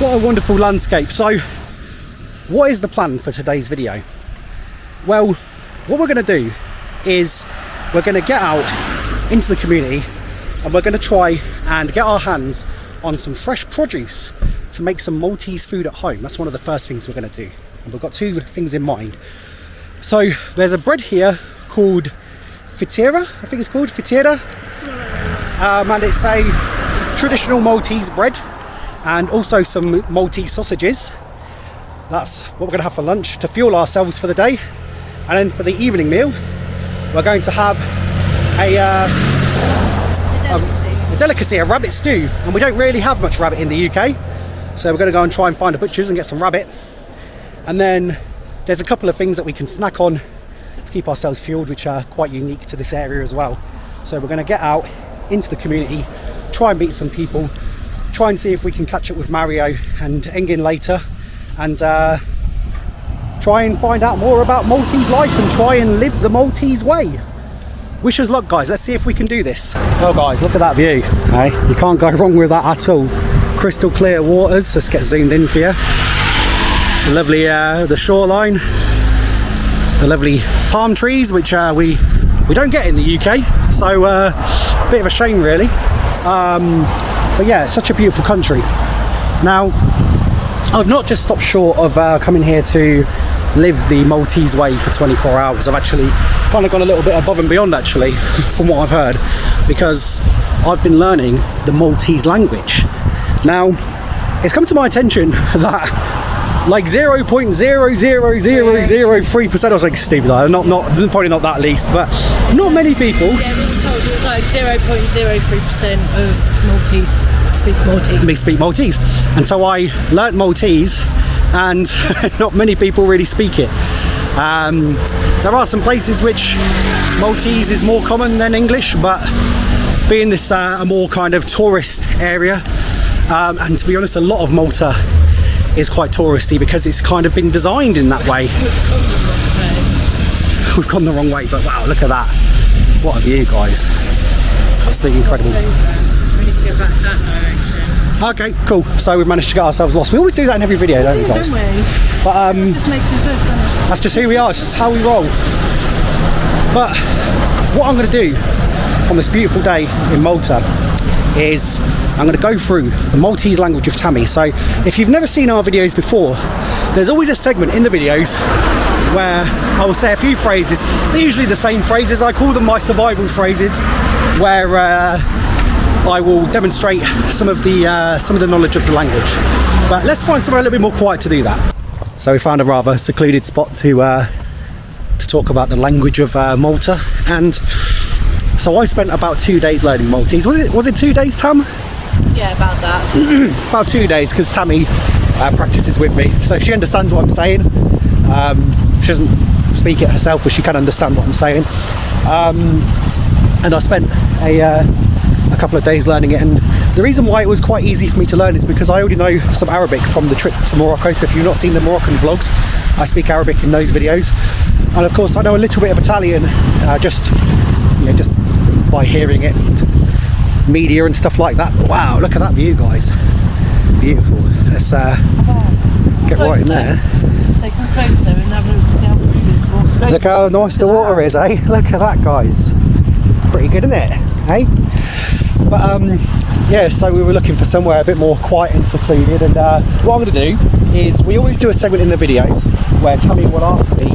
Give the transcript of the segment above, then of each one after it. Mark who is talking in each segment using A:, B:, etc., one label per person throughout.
A: What a wonderful landscape. So what is the plan for today's video? Well, what we're going to do is we're going to get out into the community and we're going to try and get our hands on some fresh produce to make some Maltese food at home. That's one of the first things we're going to do, and we've got two things in mind. So there's a bread here called Ftira, I think it's called Ftira, and it's a traditional Maltese bread, and also some Maltese sausages. That's what we're going to have for lunch to fuel ourselves for the day. And then for the evening meal, we're going to have a delicacy, a rabbit stew. And we don't really have much rabbit in the UK, so we're going to go and try and find a butcher's and get some rabbit. And then there's a couple of things that we can snack on to keep ourselves fueled, which are quite unique to this area as well. So we're going to get out into the community, try and meet some people, try and see if we can catch up with Mario and Engin later, and try and find out more about Maltese life and try and live the Maltese way. Wish us luck, guys. Let's see if we can do this. Oh guys, look at that view. Hey, you can't go wrong with that at all. Crystal clear waters. Let's get zoomed in for you. The lovely the shoreline, the lovely palm trees, which we don't get in the UK, so a bit of a shame really. But yeah, it's such a beautiful country. Now, I've not just stopped short of coming here to live the Maltese way for 24 hours. I've actually kind of gone a little bit above and beyond actually, from what I've heard, because I've been learning the Maltese language. Now, it's come to my attention that like 0.00003%, I was like stupid, not probably not that least, but not many people.
B: Yeah, we were told it was like 0.03% of Maltese speak Maltese.
A: And so I learnt Maltese, and not many people really speak it. There are some places which Maltese is more common than English, but being this a more kind of tourist area, and to be honest, a lot of Malta is quite touristy because it's kind of been designed in that way. We've gone the wrong way, but wow, look at that. What a view, guys. Absolutely incredible.
B: We need to go back that direction.
A: Okay, cool. So we've managed to get ourselves lost. We always do that in every video, don't we, guys?
B: Don't we?
A: But
B: It just makes us, doesn't it?
A: that's just who we are, it's just how we roll. But what I'm going to do on this beautiful day in Malta is I'm going to go through the Maltese language of Tammy. So if you've never seen our videos before, there's always a segment in the videos where I will say a few phrases. They're usually the same phrases. I call them my survival phrases, where I will demonstrate some of the knowledge of the language. But let's find somewhere a little bit more quiet to do that. So we found a rather secluded spot to talk about the language of Malta, and so I spent about 2 days learning Maltese. Was it 2 days, Tam?
B: Yeah, about that.
A: About 2 days, because Tammy practices with me, so she understands what I'm saying. She doesn't speak it herself, but she can understand what I'm saying. And I spent a couple of days learning it, and the reason why it was quite easy for me to learn is because I already know some Arabic from the trip to Morocco. So if you've not seen the Moroccan vlogs, I speak Arabic in those videos, and of course I know a little bit of Italian, just by hearing it, media and stuff like that. But wow, look at that view, guys, beautiful. Let's get right in there.
B: Take them closer and have a look to see how beautiful.
A: Look how nice the water is, eh? Look at that, guys. Pretty good, isn't it? Eh? But yeah, so we were looking for somewhere a bit more quiet and secluded, and what I'm going to do is, we always do a segment in the video where Tammy will ask me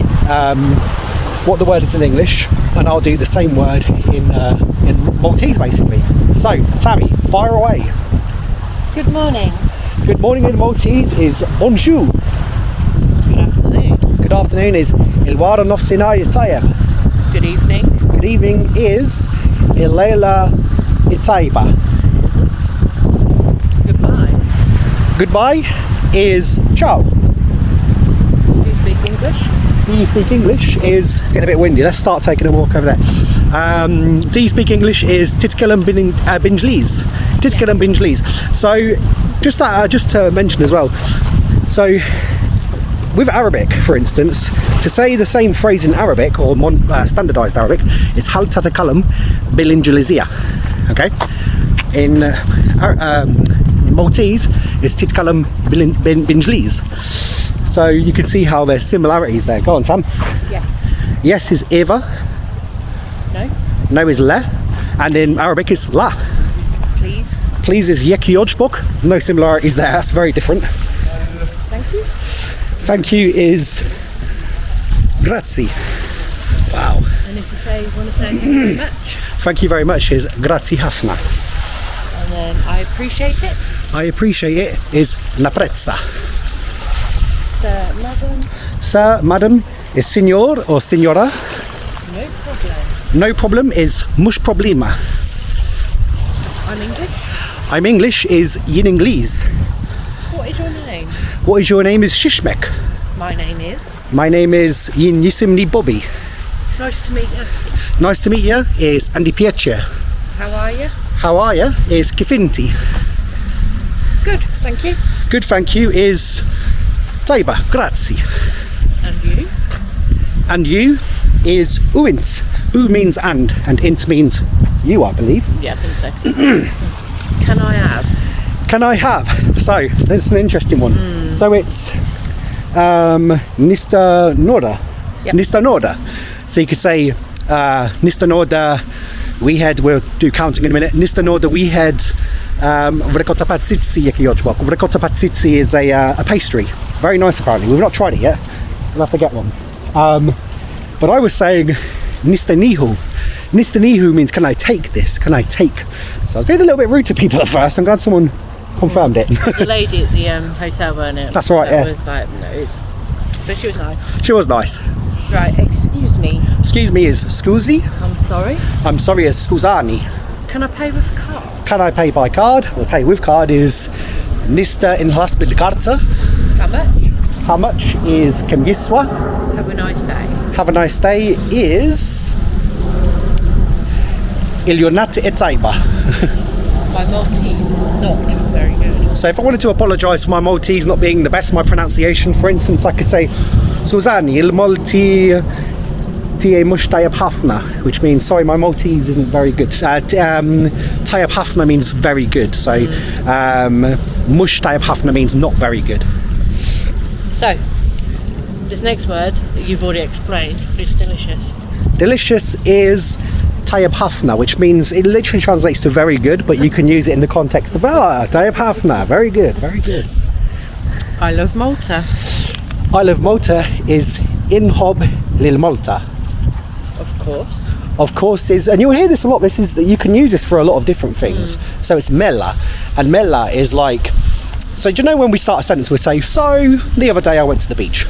A: what the word is in English, and I'll do the same word in Maltese basically. So Tammy, fire away.
B: Good morning.
A: Good morning in Maltese is bonjour.
B: Good afternoon.
A: Good afternoon is il-wara nofsinhar tajjeb.
B: Good evening.
A: Good evening is il-lejla tajba.
B: Goodbye.
A: Goodbye is ciao.
B: Do you speak English?
A: Do you speak English is, it's getting a bit windy, let's start taking a walk over there. Do you speak English is titkelam binjliz. Titkelam binjliz. So just to mention as well, so with Arabic, for instance, to say the same phrase in Arabic, or standardized Arabic, is hal tatakalam bil-Injiliziyya. Okay, in Maltese is titkalam binjlis. So you can see how there's similarities there. Go on, Sam.
B: Yeah.
A: Yes is Eva.
B: No.
A: No is le. And in Arabic is la.
B: Please.
A: Please is yeki ojbok. No similarities there. That's very different.
B: Thank you.
A: Thank you is grazie. Wow.
B: And if you want to say thank you very much.
A: Thank you very much is grazie hafna.
B: And then I appreciate it.
A: I appreciate it is naprezza.
B: Sir, madam.
A: Sir, madam is signor or signora.
B: No problem.
A: No problem is mush problema.
B: I'm English.
A: I'm English is yin Inglese.
B: What is your name?
A: What is your name is Shishmek.
B: My name is.
A: My name is yin Yisimni Bobby.
B: Nice to meet you.
A: Nice to meet you is Andy Pietche.
B: How are you?
A: How are you is Kifinti.
B: Good, thank you.
A: Good, thank you is Taiba, grazie.
B: And you?
A: And you is uint. U means and int means you, I believe.
B: Yeah, I think so. Can I have?
A: Can I have? So, this is an interesting one. So it's Nista Norda.
B: Yep.
A: Nista Norda. So you could say Nista Norda, we had, we'll do counting in a minute. Nista Norda, we had ricotta pastizzi jaki ojbok. Ricotta pastizzi is a pastry. Very nice apparently. We've not tried it yet. We'll have to get one. But I was saying Nista Nihu. Nista Nihu means can I take this? Can I take? So I was being a little bit rude to people at first. I'm glad someone confirmed it.
B: The lady at the hotel, weren't it?
A: That's right,
B: that
A: yeah.
B: Was like, no, but she was nice.
A: She was nice.
B: Right, excuse me.
A: Excuse me is scusi.
B: I'm sorry.
A: I'm sorry is scusani.
B: Can I pay with card?
A: Can I pay by card? Well, pay with card is Nista in hospital karta.
B: How much?
A: How much is Kemgiswa?
B: Have a nice day.
A: Have a nice day is Ilionat Etaiba.
B: My Maltese is not very good.
A: So if I wanted to apologise for my Maltese not being the best, my pronunciation, for instance, I could say Suzani il Malti tie mush tayab hafna, which means sorry, my Maltese isn't very good. Tayab hafna means very good. So mush tayab hafna means not very good.
B: So, this next word that you've already explained is delicious.
A: Delicious is tayab hafna, which means it literally translates to very good, but you can use it in the context of tayab hafna, very good, very good.
B: I love Malta.
A: I love Malta is inhob lil Malta.
B: Of course.
A: Of course is, and you'll hear this a lot. This is that you can use this for a lot of different things. So it's mella, and mella is like. So do you know when we start a sentence we say so? The other day I went to the beach.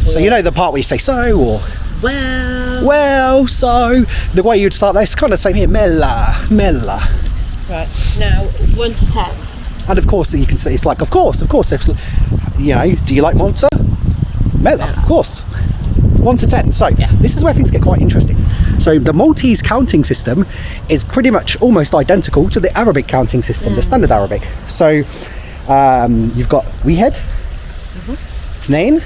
A: So you know the part where you say so or well. So the way you'd start that is kind of the same here. Mella.
B: Right now, 1 to 10.
A: And of course you can say it's like of course. If you know, do you like Malta? Mella, of course. 1 to 10. So this is where things get quite interesting. So the Maltese counting system is pretty much almost identical to the Arabic counting system, the standard Arabic. So you've got Wihed, Tnain,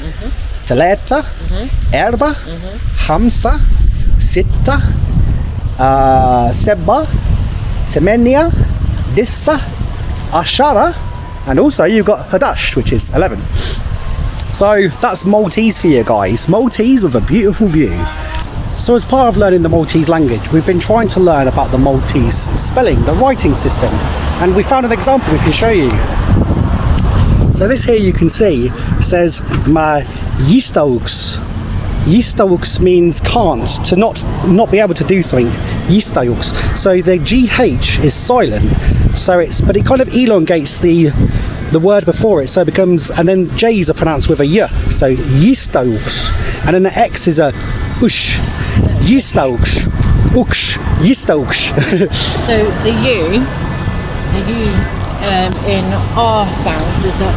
A: Talata, Erba, Hamsa, Sitta, Sebba, Temenia, Dissa, Ashara, and also you've got Hadash, which is 11. So that's Maltese for you guys. Maltese with a beautiful view. So as part of learning the Maltese language, we've been trying to learn about the Maltese spelling, the writing system, and we found an example we can show you. So this here you can see says ma yistauks. Yistauks means can't, to not be able to do something. Yistauks. So the GH is silent. So but it kind of elongates the word before it, so it becomes, and then J's are pronounced with a y. So yistauks. And then the X is a ush. Yistauks. Uksh. Yistauks.
B: So the U in our sounds is a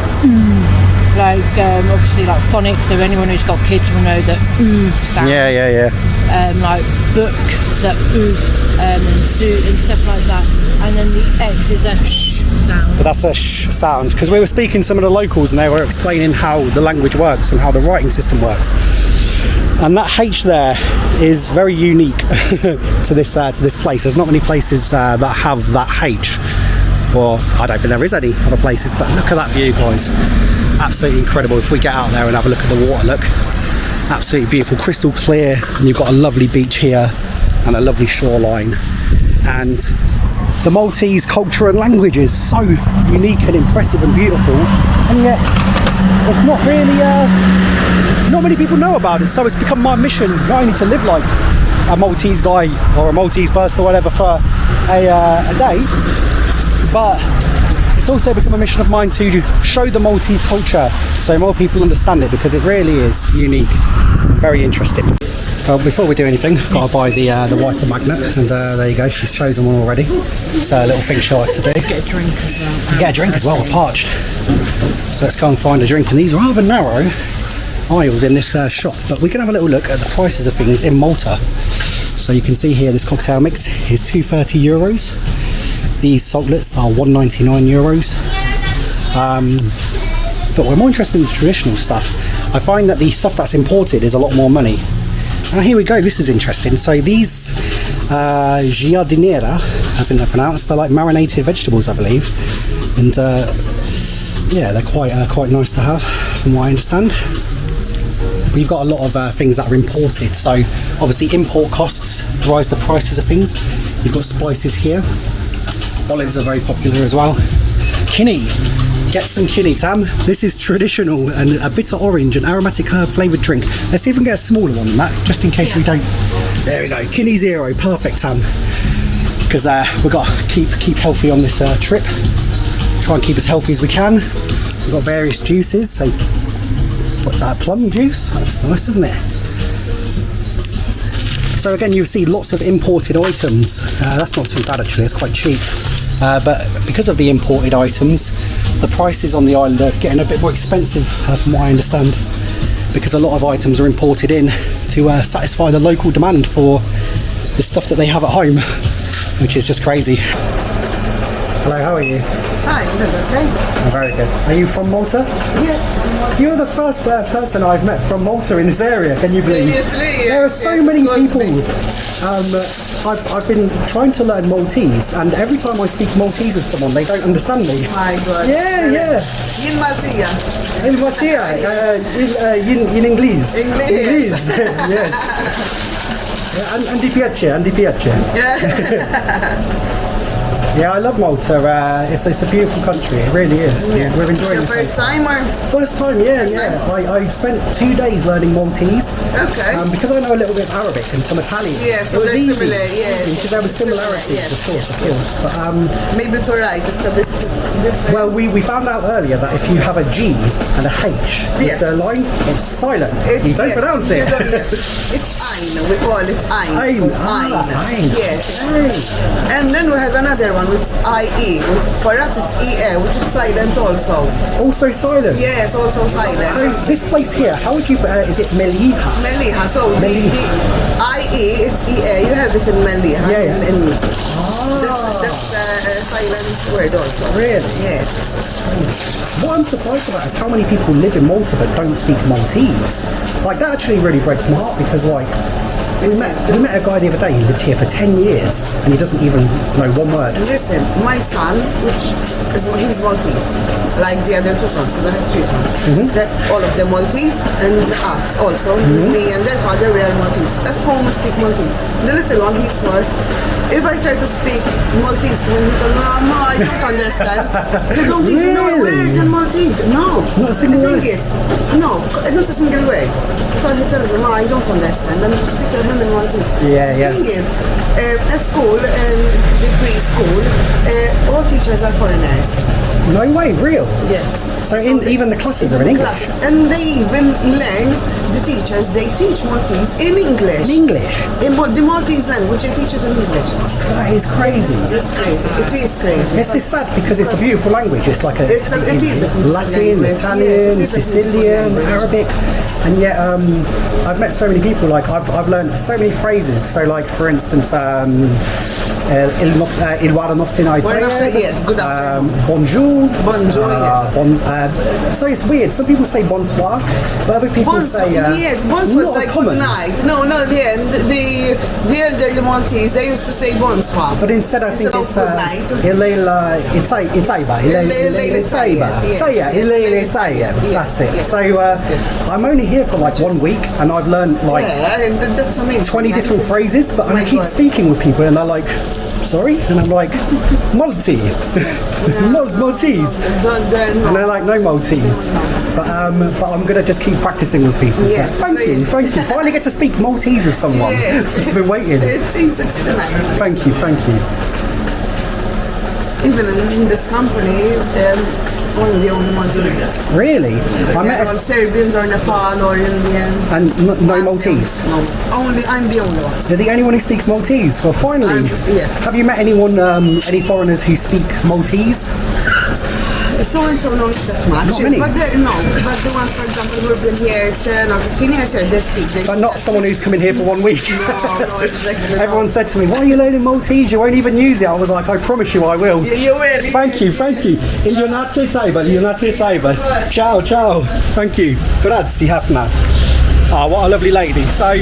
B: like obviously like phonics, so anyone who's got kids will know that sound.
A: Yeah.
B: Like book, so and zoo and stuff like that. And then the X is a sh sound.
A: But that's a sh sound, because we were speaking to some of the locals and they were explaining how the language works and how the writing system works. And that H there is very unique to this place. There's not many places that have that H. Or I don't think there is any other places, but look at that view, guys. Absolutely incredible. If we get out there and have a look at the water, look. Absolutely beautiful, crystal clear, and you've got a lovely beach here and a lovely shoreline. And the Maltese culture and language is so unique and impressive and beautiful, and yet it's not really, not many people know about it. So it's become my mission not only to live like a Maltese guy or a Maltese person or whatever for a day, but it's also become a mission of mine to show the Maltese culture so more people understand it, because it really is unique and very interesting. Well, before we do anything, got to buy the Wi-Fi magnet, and there you go, she's chosen one already. So a little thing she likes to do.
B: Get a drink as well.
A: Get a drink as well, we're parched. So let's go and find a drink, and these are rather narrow aisles in this shop, but we can have a little look at the prices of things in Malta. So you can see here this cocktail mix is €230. These saltlets are €199. But we're more interested in the traditional stuff. I find that the stuff that's imported is a lot more money. Here we go, this is interesting. So these giardiniera, I think they're pronounced, they're like marinated vegetables, I believe. And yeah, they're quite nice to have, from what I understand. We've got a lot of things that are imported, so obviously import costs rise the prices of things. You've got spices here. Olives are very popular as well. Kinnie. Get some Kinnie, Tam. This is traditional and a bitter orange and aromatic herb flavoured drink. Let's see if we can get a smaller one than that, just in case we don't. There we go. Kinnie Zero. Perfect, Tam. Because we've got to keep healthy on this trip. Try and keep as healthy as we can. We've got various juices. So, what's that? Plum juice? That's nice, isn't it? So again, you'll see lots of imported items. That's not too bad actually. It's quite cheap. But because of the imported items, the prices on the island are getting a bit more expensive, from what I understand, because a lot of items are imported in to satisfy the local demand for the stuff that they have at home, which is just crazy. Hello, how are you?
C: Hi, okay.
A: I'm very good. Are you from Malta?
C: Yes.
A: You're the first person I've met from Malta in this area, can you believe?
C: Seriously?
A: There are so many people. I've been trying to learn Maltese, and every time I speak Maltese with someone, they don't understand me.
C: My God.
A: Yeah.
C: In Malta.
A: In Malta, in English.
C: English.
A: Yes. And di piace.
C: Yeah.
A: Yeah, I love Malta. It's a beautiful country. It really is.
C: Yes.
A: We're enjoying it.
C: First time or?
A: First time, yeah. I spent 2 days learning Maltese.
C: Okay.
A: Because I know a little bit of Arabic and some Italian.
C: Yes,
A: it was easy.
C: similar. Yes.
A: Because there were similarities,
C: Yes.
A: of course. But
C: maybe to write it's a bit different.
A: well, we found out earlier that if you have a G and a H with the line, it's silent. You don't pronounce it.
C: It's Ein. We call it Ein.
A: Ein.
C: Yes. And then we have another one, which is IE. For us, it's EA, which is silent also.
A: Also silent.
C: Yes, also silent.
A: So this place here, how would you? Is it Mellieha?
C: Mellieha. So
A: Mellieha.
C: the IE, it's EA. You have it in Mellieha.
A: Yeah.
C: That's a silent word also.
A: Really?
C: Yes.
A: What I'm surprised about is how many people live in Malta but don't speak Maltese. Like, that actually really breaks my heart, because like we met a guy the other day. He lived here for 10 years and he doesn't even know one word.
C: Listen, my son, he's Maltese, like the other two sons, because I have 3 sons. All of them Maltese, and us also. Me and their father, we are Maltese. At home we speak Maltese. The little one, he's 4. If I try to speak Maltese to him, he tells me, "Mama, I don't understand." You don't even know a word in Maltese. No.
A: Not a single word?
C: The thing is, no, not a single word. So he tells me, "Mama, I don't understand." And we speak to him in Maltese.
A: Yeah.
C: The thing is, at school, in the preschool, all teachers are foreigners.
A: No way, real?
C: Yes.
A: So even the classes are in English?
C: And they even learn, the teachers, they teach Maltese in English.
A: In English?
C: The Maltese language, they teach it in English.
A: That is crazy.
C: It's crazy. It is crazy.
A: This is sad because it's a beautiful language. It's like
C: it is a beautiful
A: Latin,
C: language.
A: Italian,
C: Yes,
A: Sicilian, Arabic, and yet I've met so many people. Like I've learned so many phrases. So like for instance, il guarda nostri night.
C: Yes, good afternoon.
A: Bonjour.
C: Bonjour. Yes.
A: So it's weird. Some people say bonsoir, but other people say
C: Yes, buns was
A: not as
C: like
A: common.
C: good night. No, the elderly Maltese, they used to say bonsoir.
A: But instead I think
C: Instead of
A: it's
C: good night.
A: Ilela Itaiba. That's it.
C: Yes,
A: So
C: yes.
A: I'm only here for like 1 week and I've learned like
C: Yeah, and that's amazing.
A: 20 different phrases, but and I
C: my
A: keep
C: God.
A: speaking with people and they're like, sorry? And I'm like, Maltese. Maltese. And they're like, no Maltese. But I'm going to just keep practicing with people.
C: Yes,
A: Thank you. Finally get to speak Maltese with someone.
C: Yes.
A: I've been waiting.
C: 1369.
A: Thank you.
C: Even in this company, only Maltese.
A: Really? I met
C: All Serbians or Nepal or Indians.
A: and no Maltese.
C: No, I'm the only one.
A: You're the only one who speaks Maltese. Well, finally.
C: Yes.
A: Have you met anyone, any foreigners who speak Maltese?
C: So and so not that much.
A: Not many.
C: But the ones, for example, who have been here 10 or 15 years, they speak.
A: But not someone who's come in here for 1 week.
C: No, exactly.
A: Everyone said to me, why are you learning Maltese? You won't even use it. I was like, I promise you I will.
C: You will.
A: Thank you. Ionate taiba. Ciao. Thank you. Grazie, Hafna. Oh, what a lovely lady. So,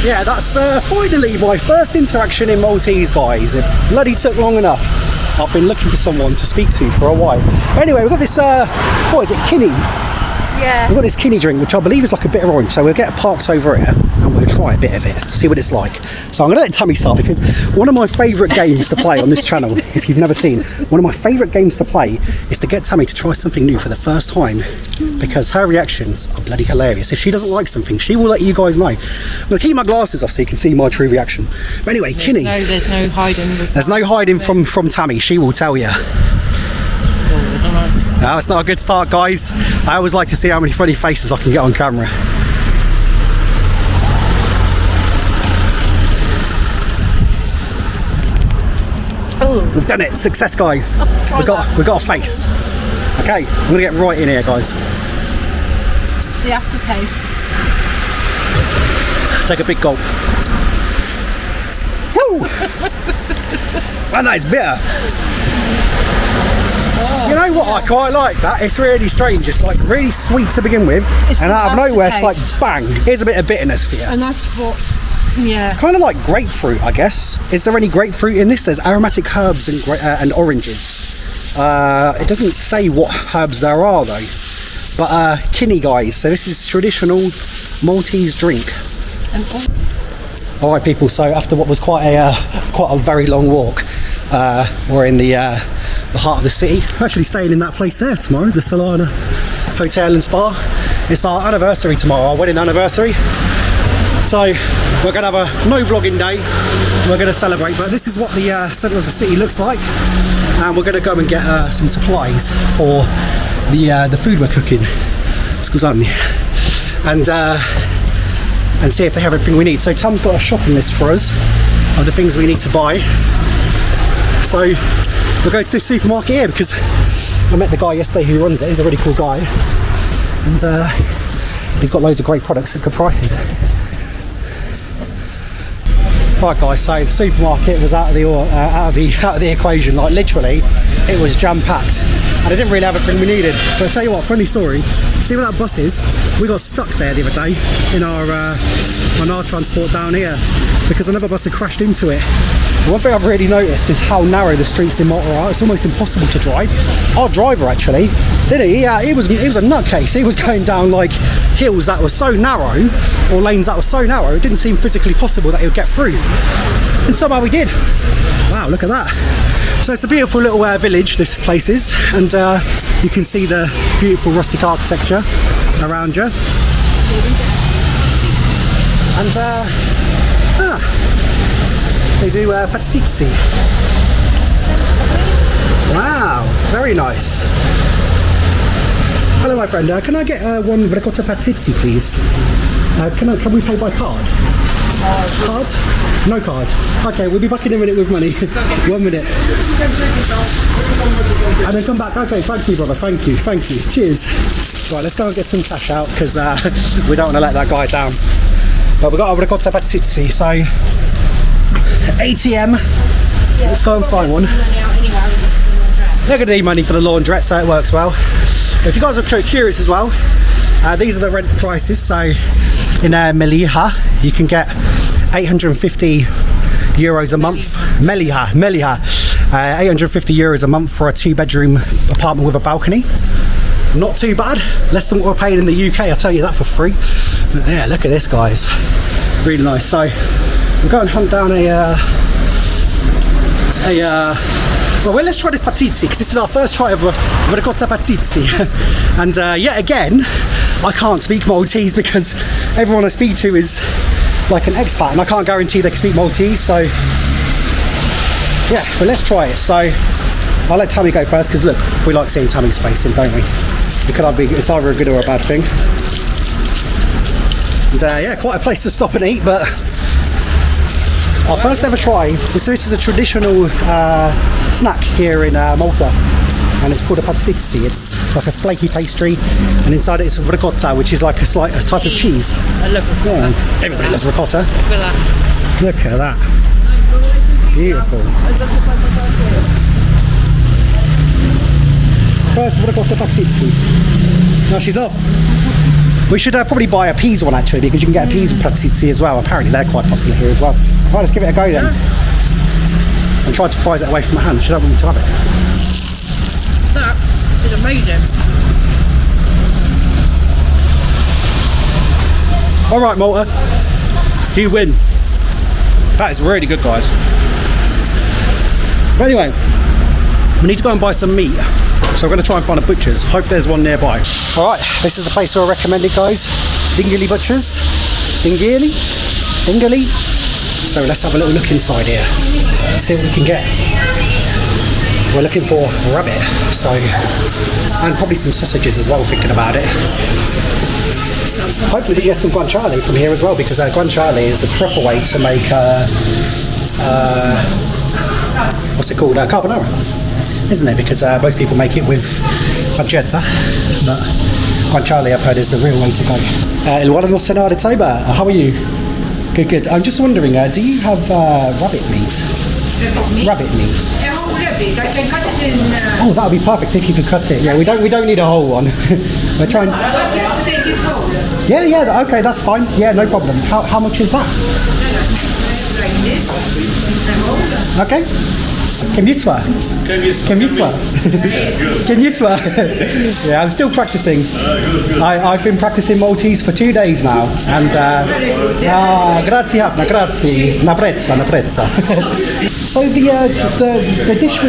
A: yeah, that's finally my first interaction in Maltese, guys. It bloody took long enough. I've been looking for someone to speak to for a while. Anyway, we've got this, what is it, Kinnie?
B: Yeah.
A: We've got this Kinnie drink, which I believe is like a bit of orange, so we'll get parked over here and we'll try a bit of it, see what it's like. So I'm going to let Tammy start because one of my favourite games to play on this channel, if you've never seen, one of my favourite games to play is to get Tammy to try something new for the first time because her reactions are bloody hilarious. If she doesn't like something, she will let you guys know. I'm going to keep my glasses off so you can see my true reaction. But anyway, Kinnie.
B: No, there's no hiding.
A: There's no hiding from Tammy, she will tell you. No, it's not a good start, guys. I always like to see how many funny faces I can get on camera.
B: Oh,
A: We've done it, success, guys. We got a face. Okay, I'm gonna get right in here, guys.
B: it's the aftertaste.
A: Take a big gulp. Woo! And that is bitter. You know what? I quite like that. It's really strange. It's like really sweet to begin with,
B: It's
A: and
B: the
A: out of nowhere, it's like
B: aftertaste.
A: bang. Here's a bit of bitterness for you.
B: And that's what, yeah.
A: Kind of like grapefruit, I guess. Is there any grapefruit in this? There's aromatic herbs and oranges. It doesn't say what herbs there are though. But Kinnie, guys. So this is traditional Maltese drink.
B: And all,
A: All right, people. So after what was quite a very long walk, we're in the heart of the city. We're actually staying in that place there tomorrow, the Solana Hotel and Spa. It's our anniversary tomorrow, our wedding anniversary. So we're going to have a no vlogging day. We're going to celebrate, but this is what the centre of the city looks like. And we're going to go and get some supplies for the food we're cooking. Scusami. And see if they have everything we need. So Tom's got a shopping list for us of the things we need to buy. So we'll go to this supermarket here because I met the guy yesterday who runs it. He's a really cool guy. And he's got loads of great products at good prices. Right guys, so the supermarket was out of the equation. Like literally, it was jam-packed, and I didn't really have everything we needed. But I'll tell you what, funny story. See where that bus is? We got stuck there the other day in our on our transport down here because another bus had crashed into it. One thing I've really noticed is how narrow the streets in Malta are. It's almost impossible to drive. Our driver actually, didn't he? Yeah, he was a nutcase. He was going down like hills that were so narrow, or lanes that were so narrow, it didn't seem physically possible that he would get through. And somehow we did. Wow, look at that. So it's a beautiful little village, this place is, and you can see the beautiful rustic architecture around you. And they do Pastizzi. Wow, very nice. Hello my friend, can I get one ricotta Pastizzi please? Can we pay by card? Card? No card. Okay, we'll be back in a minute with money. 1 minute. And then come back. Okay, thank you brother, thank you. Cheers. Right, let's go and get some cash out because we don't want to let that guy down. But we've got a ricotta Pastizzi, so ATM. Let's go and find one. They're going to need money for the laundrette, so it works well. If you guys are curious as well, These are the rent prices. So in Mellieha, you can get 850 euros a month. Mellieha, 850 euros a month for a 2-bedroom apartment with a balcony. Not too bad, less than what we're paying in the UK, I'll tell you that for free. But yeah, look at this, guys, really nice. So we'll go and hunt down well, let's try this Pastizzi, because this is our first try of a ricotta Pastizzi. And yet again, I can't speak Maltese because everyone I speak to is like an expat, and I can't guarantee they can speak Maltese. So yeah, but let's try it. So I'll let Tammy go first, because look, we like seeing Tammy's face in, don't we? It's either a good or a bad thing. And yeah, quite a place to stop and eat, but our first ever try. So this is a traditional snack here in Malta, and it's called a Pastizzi. It's like a flaky pastry, and inside it is ricotta, which is like a type of cheese.
B: I love ricotta.
A: Yeah. Everybody loves ricotta. Look at that. Beautiful. First ricotta Pastizzi. Now she's off. We should probably buy a peas one, actually, because you can get a peas Pastizzi as well. Apparently they're quite popular here as well. Right, let's give it a go then. And try to prise it away from my hand. Should I want me to have it?
B: That is amazing.
A: All right, Malta, you win. That is really good, guys. But anyway, we need to go and buy some meat. So we're going to try and find a butcher's. Hopefully there's one nearby. All right, this is the place I recommended, guys. Dingley Butchers. Dingley. So let's have a little look inside here. See what we can get. We're looking for rabbit, and probably some sausages as well, thinking about it. Hopefully we get some guanciale from here as well, because guanciale is the proper way to make what's it called? Carbonara, isn't it? Because most people make it with pancetta, but guanciale I've heard is the real way to go. Il Walano Senare Taiba, how are you? Good. I'm just wondering, do you have rabbit meat? Rabbit meat.
C: Rabbit, I can cut it in.
A: Oh, that would be perfect if you could cut it. Yeah, we don't need a whole one. We're trying.
C: But you have to take it home.
A: Yeah. Okay, that's fine. Yeah, no problem. How much is that?
C: Like this.
A: Okay. Kemiswa. Yeah, I'm still practicing. I've been practicing Maltese for 2 days now, and grazie, naprezza. So the dish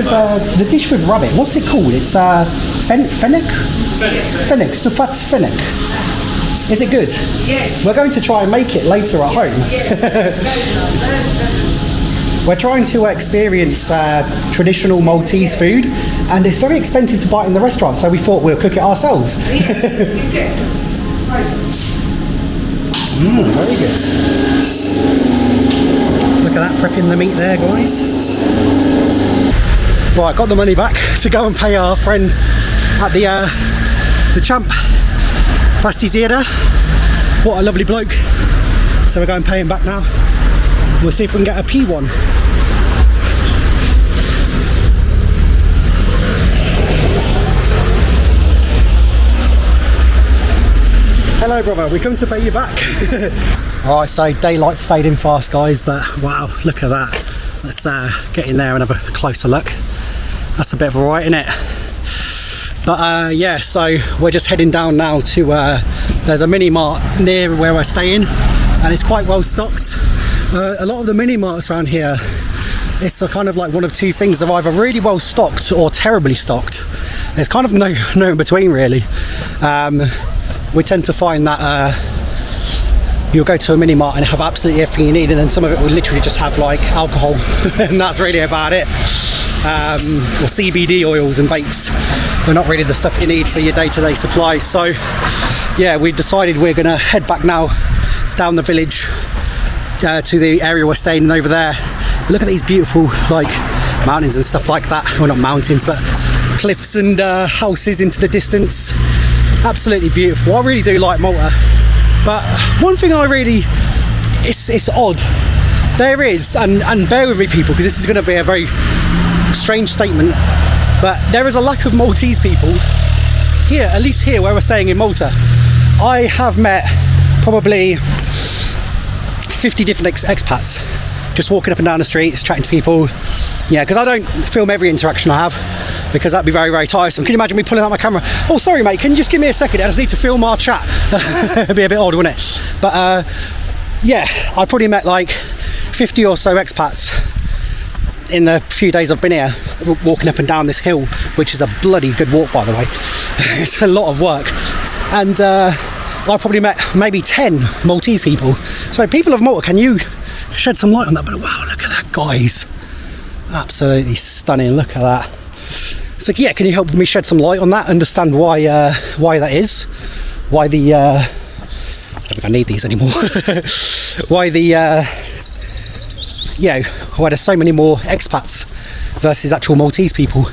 A: with rabbit, what's it called? It's Fenek. Stuffat Fenek. Is it good?
C: Yes.
A: We're going to try and make it later at home. We're trying to experience traditional Maltese food, and it's very expensive to buy it in the restaurant, so we thought we'll cook it ourselves. Very good. Look at that, prepping the meat there, guys. Right, got the money back to go and pay our friend at the champ Pastizzi. What a lovely bloke. So we're going to pay him back now. We'll see if we can get a P1. Hello brother, we come to pay you back. Alright, so daylight's fading fast, guys, but wow, look at that. Let's get in there and have a closer look. That's a bit of a right, isn't it? But yeah, so we're just heading down now to there's a mini mart near where we're staying, and it's quite well stocked. A lot of the mini marts around here, it's kind of like one of two things. They're either really well stocked or terribly stocked. There's kind of no in between, really. We tend to find that you'll go to a mini mart and have absolutely everything you need, and then some of it will literally just have like alcohol and that's really about it. Or CBD oils and vapes. They're not really the stuff you need for your day-to-day supply. So yeah, we decided we're gonna head back now down the village to the area we're staying in over there. But look at these beautiful like mountains and stuff like that. Well, not mountains, but cliffs and houses into the distance. Absolutely beautiful. I really do like Malta. But one thing it's odd. There is, and bear with me people, because this is going to be a very strange statement, but there is a lack of Maltese people here, at least here where we're staying in Malta. I have met probably 50 different expats, just walking up and down the streets, chatting to people. Yeah, because I don't film every interaction I have, because that'd be very, very tiresome. Can you imagine me pulling out my camera? Oh, sorry, mate, can you just give me a second? I just need to film our chat. It'd be a bit odd, wouldn't it? But yeah, I probably met like 50 or so expats in the few days I've been here, walking up and down this hill, which is a bloody good walk, by the way. It's a lot of work. And I probably met maybe 10 Maltese people. So people of Malta, can you shed some light on that? But wow, look at that, guys. Absolutely stunning, look at that. So yeah, can you help me shed some light on that, understand why that is, why the I don't think I need these anymore. Why the why there's so many more expats versus actual Maltese people.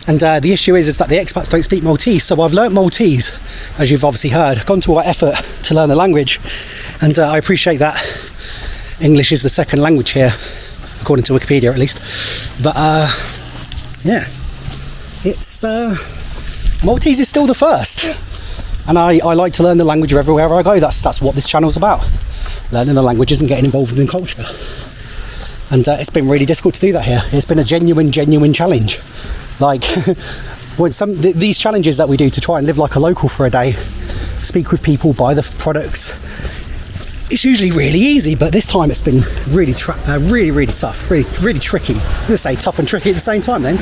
A: And the issue is that the expats don't speak Maltese. So I've learnt Maltese, as you've obviously heard, gone to our effort to learn the language, and I appreciate that. English is the second language here, according to Wikipedia at least. But yeah, it's Maltese is still the first, and I like to learn the language everywhere I go. That's what this channel's about, learning the languages and getting involved in culture. And it's been really difficult to do that here. It's been a genuine challenge. Like when these challenges that we do to try and live like a local for a day, speak with people, buy the products, it's usually really easy, but this time it's been really tough, really tricky. I'm gonna say tough and tricky at the same time. Then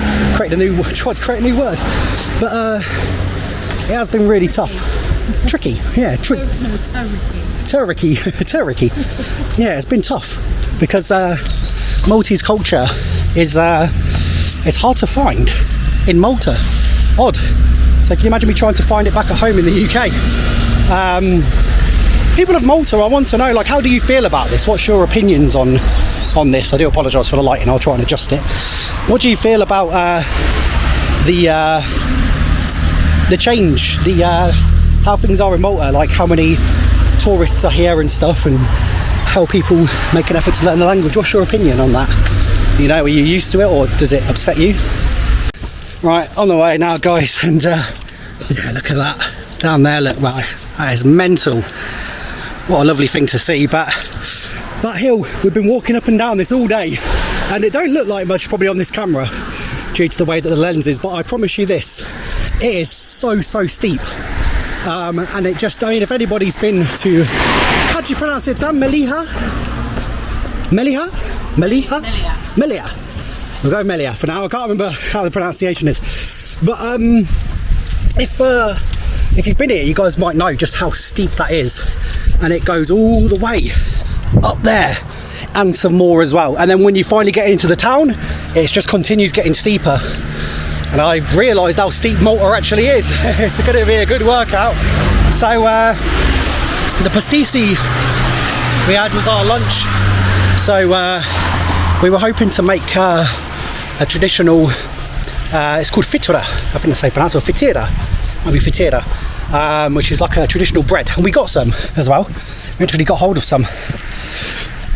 A: tried to create a new word, but it has been really tough, tricky. Yeah, turricky. Yeah, it's been tough because Maltese culture is it's hard to find in Malta. Odd. So can you imagine me trying to find it back at home in the UK? People of Malta, I want to know, like, how do you feel about this? What's your opinions on this? I do apologise for the lighting, I'll try and adjust it. What do you feel about the change, how things are in Malta, like how many tourists are here and stuff, and how people make an effort to learn the language? What's your opinion on that? You know, are you used to it, or does it upset you? Right, on the way now, guys, and yeah, look at that down there. Look, right, that is mental. What a lovely thing to see. But that hill, we've been walking up and down this all day, and it don't look like much probably on this camera due to the way that the lens is, but I promise you this, it is so steep. And it just, I mean, if anybody's been to, how do you pronounce it, Sam? Mellieha? Mellieha. We'll go Mellieha for now. I can't remember how the pronunciation is. But if you've been here, you guys might know just how steep that is. And it goes all the way up there and some more as well. And then when you finally get into the town, it just continues getting steeper. And I've realised how steep Malta actually is. It's going to be a good workout. So the Pastizzi we had was our lunch. So we were hoping to make a traditional, it's called Ftira, I think that's how you pronounce it, or Ftira, maybe Ftira, which is like a traditional bread. And we got some as well. We actually got hold of some.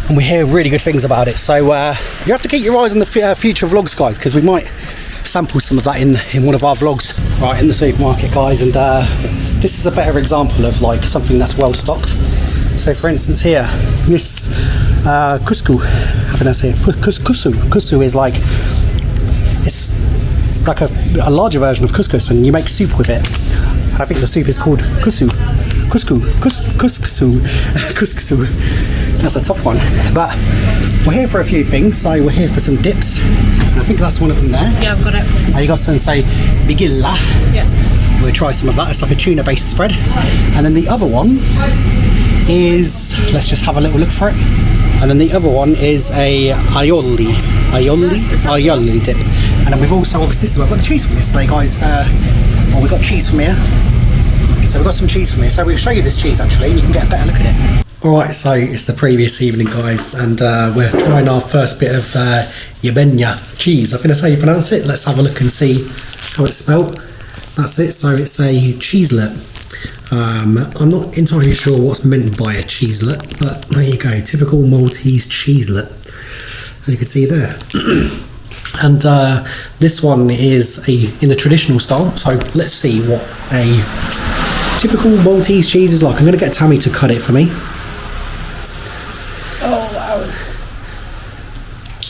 A: And we hear really good things about it. So you have to keep your eyes on the future vlogs, guys, because we might sample some of that in one of our vlogs. Right, in the supermarket, guys, and this is a better example of like something that's well stocked. So for instance here, this couscous, how can I say it? Couscous is like, it's like a larger version of couscous, and you make soup with it. And I think the soup is called couscous. That's a tough one, but we're here for a few things. So we're here for some dips, and I think that's one of them there.
B: Yeah, I've got it.
A: You got some, say, bigilla.
B: Yeah.
A: We'll try some of that. It's like a tuna based spread. And then the other one is, let's just have a little look for it. And then the other one is a aioli dip. And then we've also, obviously, this is where I've got the cheese from yesterday, guys. Well, we got cheese from here. So we've got some cheese from here. So we'll show you this cheese actually, and you can get a better look at it. Alright, so it's the previous evening, guys, and we're trying our first bit of Ġbejna cheese. I think that's how you pronounce it. Let's have a look and see how it's spelled. That's it, so it's a cheeselet. I'm not entirely sure what's meant by a cheeselet, but there you go, typical Maltese cheeselet, as you can see there. And this one is in the traditional style, so let's see what a typical Maltese cheese is like. I'm going to get Tammy to cut it for me.
B: Oh, wow.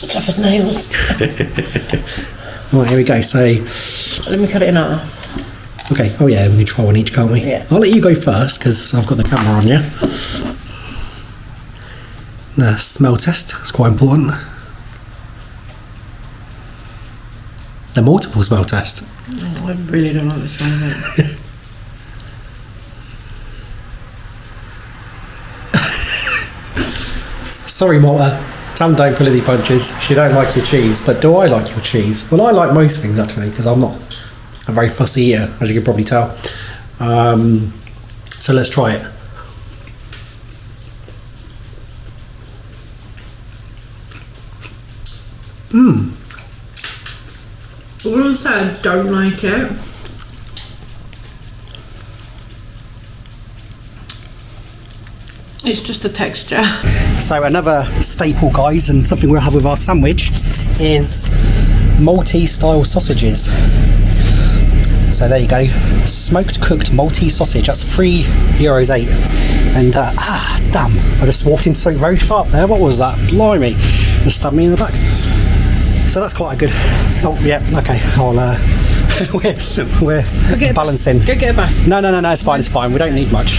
B: Tough as nails.
A: Right, here we go. So,
B: Let me cut it in half.
A: okay. Oh yeah, we can try one each, can't we?
B: Yeah.
A: I'll let you go first because I've got the camera on you. The smell test is quite important. The multiple smell test.
B: I really don't like this one of it.
A: Sorry, Malta. Tam don't pull any punches. She don't like your cheese, but do I like your cheese? Well, I like most things actually because I'm not a very fussy eater, as you can probably tell. So let's try it.
B: I wouldn't say I don't like it. It's just a texture.
A: So another staple, guys, and something we'll have with our sandwich is Maltese style sausages. So there you go, smoked cooked Maltese sausage. That's €3.08. And damn, I just walked into something very sharp there. What was that? Blimey, just stabbed me in the back. So that's quite a good. Oh yeah, okay. I'll we're balancing.
B: Go get a bath.
A: No, it's fine. It's fine. We don't need much.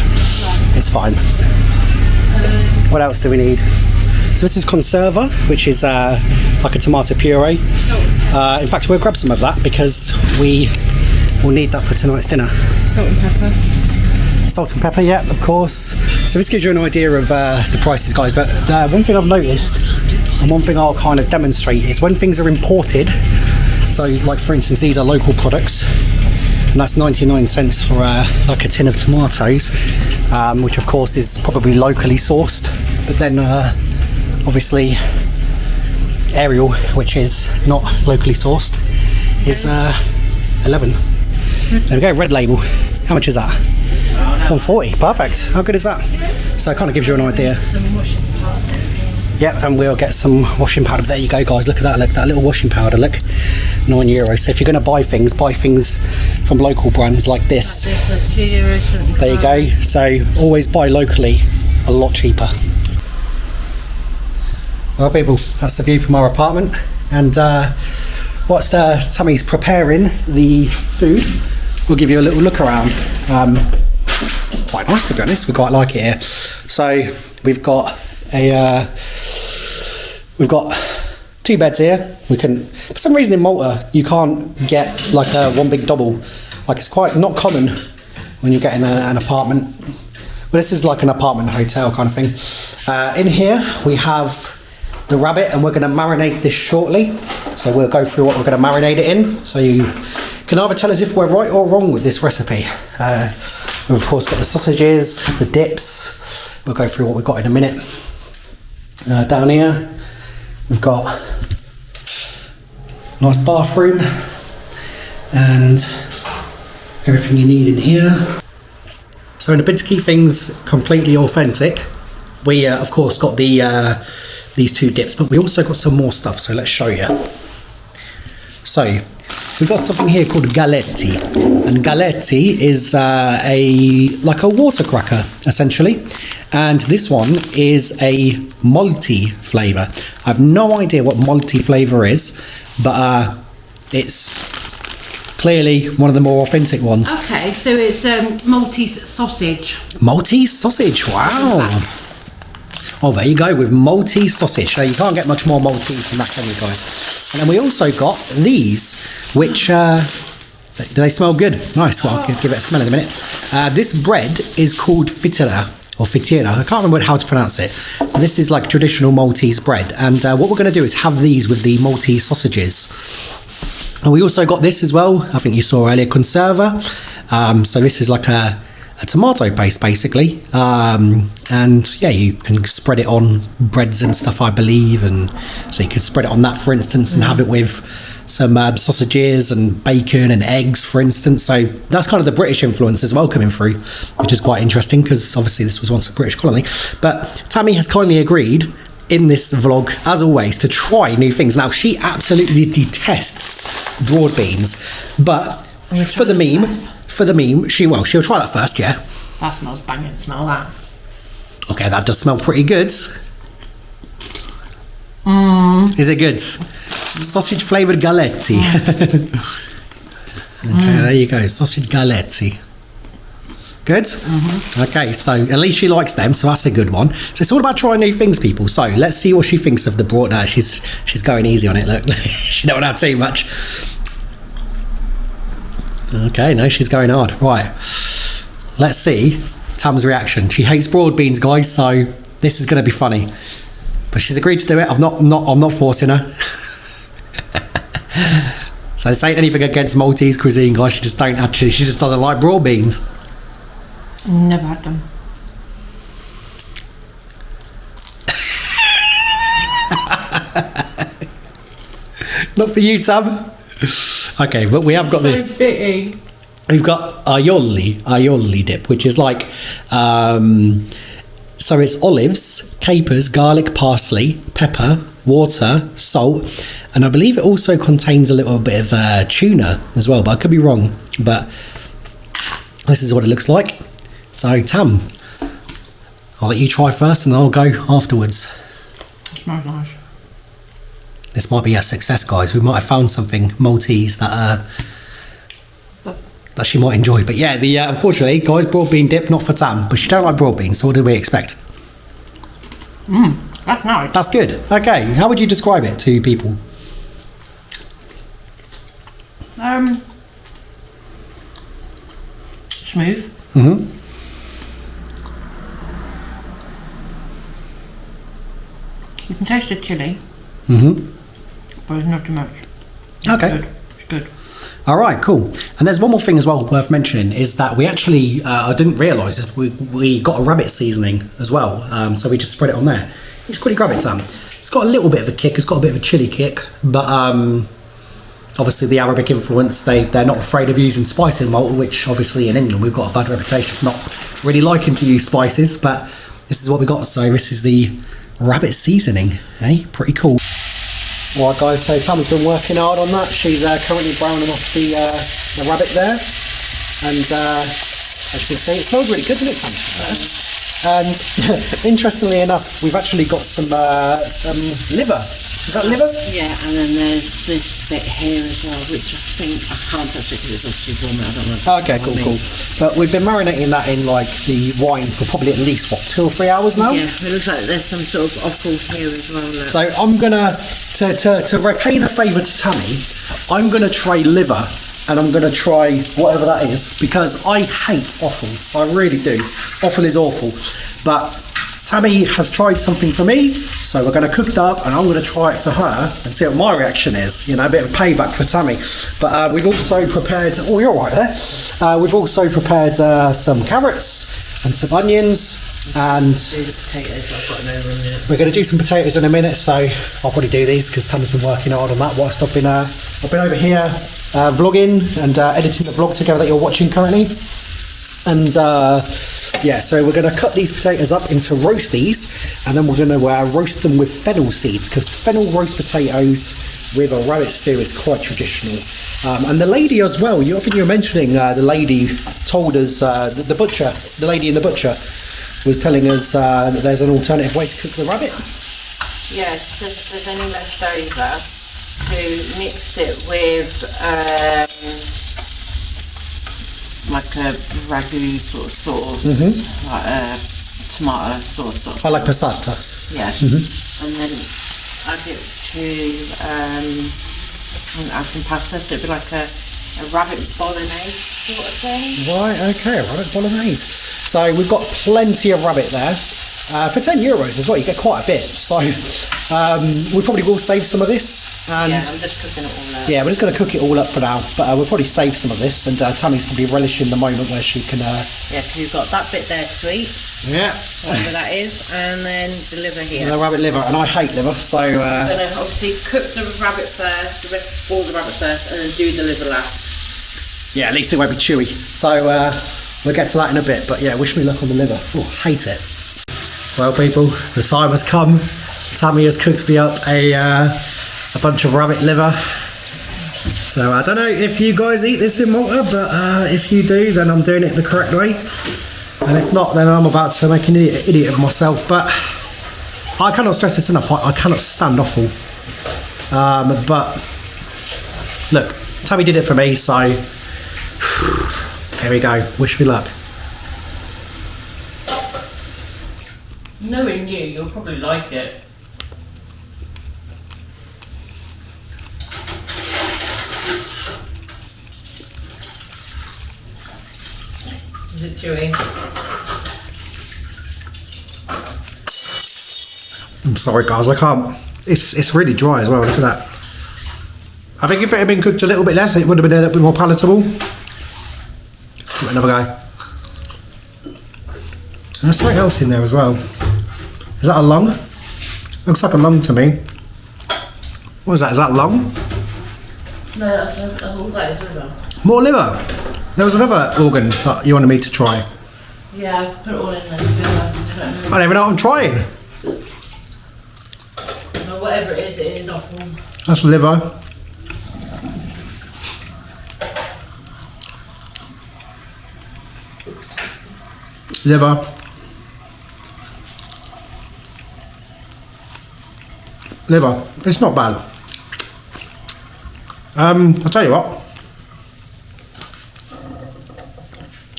A: It's fine. What else do we need? So this is conserva, which is like a tomato puree. In fact, we'll grab some of that because we will need that for tonight's dinner.
B: Salt and pepper.
A: Salt and pepper, yeah, of course. So this gives you an idea of the prices, guys. But one thing I've noticed, and one thing I'll kind of demonstrate, is when things are imported. So, like for instance, these are local products, and that's 99 cents for like a tin of tomatoes, which of course is probably locally sourced. But then, obviously, Ariel, which is not locally sourced, is 11. There we go, red label. How much is that? 140. Perfect. How good is that? So it kind of gives you an idea. Yep, and we'll get some washing powder. There you go, guys. Look at that. Look, that little washing powder. Look, €9. So if you're going to buy things from local brands like this.
B: €2.75.
A: There you go. So always buy locally, a lot cheaper. Well, people, that's the view from our apartment. And whilst Tammy's preparing the food, we'll give you a little look around. Quite nice, to be honest. We quite like it here. So we've got two beds here. We can, for some reason in Malta, you can't get like a one big double. Like it's quite not common when you get in an apartment. Well, this is like an apartment hotel kind of thing. In here we have the rabbit, and we're going to marinate this shortly. So we'll go through what we're going to marinate it in. So you can either tell us if we're right or wrong with this recipe. We've of course got the sausages, the dips. We'll go through what we've got in a minute. Down here we've got a nice bathroom and everything you need in here. So in a bid to keep things completely authentic, we of course got these two dips, but we also got some more stuff, so let's show you. So we've got something here called galetti, and galetti is like a water cracker essentially, and this one is a malty flavour. I have no idea what malty flavour is, but it's clearly one of the more authentic ones.
B: Okay, so it's Maltese sausage.
A: Maltese sausage, wow. Oh, there you go, with Maltese sausage. So you can't get much more Maltese than that, can you, guys? And then we also got these, which, do they smell good? Nice, well, I'll give it a smell in a minute. This bread is called Ftira, or Ftira. I can't remember how to pronounce it. This is like traditional Maltese bread. And what we're going to do is have these with the Maltese sausages. And we also got this as well, I think you saw earlier, conserva. So this is like a tomato paste basically, and yeah, you can spread it on breads and stuff, I believe, and so you can spread it on that, for instance, and have it with some sausages and bacon and eggs, for instance. So that's kind of the British influence as well coming through, which is quite interesting because obviously this was once a British colony. But Tammy has kindly agreed in this vlog, as always, to try new things. Now, she absolutely detests broad beans, but for the meme, for the meme, she'll try that first, yeah.
B: That smells banging. Smell that.
A: Okay, that does smell pretty good. Is it good? Sausage flavoured galetti. Okay, there you go. Sausage galetti. Good? Okay, so at least she likes them, so that's a good one. So it's all about trying new things, people. So let's see what she thinks of the broad. She's going easy on it, look. She don't want to have too much. Okay, no, she's going hard. Right. Let's see Tam's reaction. She hates broad beans, guys, so this is going to be funny. But she's agreed to do it. I'm not forcing her. So this ain't anything against Maltese cuisine, guys. She just doesn't like broad beans.
B: Never had them.
A: Not for you, Tam. Okay, but we have got this.
B: Bitty.
A: We've got aioli dip, which is like, so it's olives, capers, garlic, parsley, pepper, water, salt, and I believe it also contains a little bit of tuna as well, but I could be wrong. But this is what it looks like. So Tam, I'll let you try first and I'll go afterwards.
B: It smells nice.
A: This might be a success, guys. We might have found something Maltese that she might enjoy. But yeah, unfortunately, guys, broad bean dip, not for Tam. But she don't like broad beans, so what did we expect?
B: That's nice.
A: That's good. Okay, how would you describe it to people?
B: Smooth. You can taste the chilli. But it's not too much.
A: Okay.
B: It's good.
A: All right, cool. And there's one more thing as well worth mentioning is that we actually, I didn't realise this, we got a rabbit seasoning as well. So we just spread it on there. You just quickly grab it, Tam. It's got a little bit of a kick. It's got a bit of a chili kick, but obviously the Arabic influence, they're not afraid of using spice in Malta, which obviously in England we've got a bad reputation for not really liking to use spices, but this is what we got. So this is the rabbit seasoning, pretty cool. Right, guys, so Tam's been working hard on that. She's currently browning off the rabbit there, and as you can see, it smells really good, doesn't it, Tam? And interestingly enough, we've actually got some liver. Is that liver?
B: Yeah, and then there's this bit here as well, which I think I can't touch it because it's obviously warm. I don't know.
A: Okay, cool. But we've been marinating that in like the wine for probably at least 2 or 3 hours now.
B: Yeah, it looks like there's some sort of offals here as well. Look.
A: So I'm gonna to repay the favour to Tammy, I'm gonna try liver and I'm gonna try whatever that is because I hate offal. I really do. Offal is awful, but Tammy has tried something for me, so we're going to cook that up and I'm going to try it for her and see what my reaction is. You know, a bit of payback for Tammy. But we've also prepared, oh, you're right there. We've also prepared some carrots and some onions and we're going to do some potatoes in a minute, so I'll probably do these because Tammy's been working hard on that whilst I've been over here vlogging and editing the vlog together that you're watching currently. And yeah, so we're going to cut these potatoes up into roasties and then we're going to roast them with fennel seeds because fennel roast potatoes with a rabbit stew is quite traditional. And the lady as well, I think you were mentioning the lady told us, the lady in the butcher was telling us that there's an alternative way to cook the rabbit.
B: Yeah, there's only left over to mix it with like a ragu sort of sauce, like a tomato sauce.
A: I like passata.
B: Yeah, and then add it to and add some pasta, so it'd be like a rabbit bolognese sort of thing. Right,
A: okay, rabbit bolognese. So we've got plenty of rabbit there. For €10 as well, you get quite a bit. So we probably will save some of this. And
B: yeah, I'm just cooking it all up.
A: Yeah, we're just going to cook it all up for now. But we'll probably save some of this. And Tammy's going to be relishing the moment where she can...
B: yeah, so you've got that bit there sweet.
A: Yeah.
B: Whatever that is. And then the liver here.
A: The rabbit liver. And I hate liver, so...
B: I'm going to obviously cook the rabbit first, all the rabbit first, and then do the liver last.
A: Yeah, at least it won't be chewy. So we'll get to that in a bit. But yeah, wish me luck on the liver. Oh, hate it. Well, people, the time has come. Tammy has cooked me up a bunch of rabbit liver. So I don't know if you guys eat this in Malta, but if you do, then I'm doing it the correct way. And if not, then I'm about to make an idiot of myself. But I cannot stress this enough. I cannot stand offal. But look, Tammy did it for me, so here we go. Wish me luck.
B: Knowing you, you'll probably like it. Is it chewy?
A: I'm sorry guys, I can't. It's really dry as well, look at that. I think if it had been cooked a little bit less, it would have been a little bit more palatable. Let's give it another go. And there's something else in there as well. Is that a lung? Looks like a lung to me. What is that? Is that lung?
B: No, that's all that is liver.
A: More liver. There was another organ that you wanted me to try.
B: Yeah, put it all in there together.
A: I don't even know what I'm trying.
B: No, whatever it is awful.
A: That's liver. Liver. Liver. It's not bad. I'll tell you what.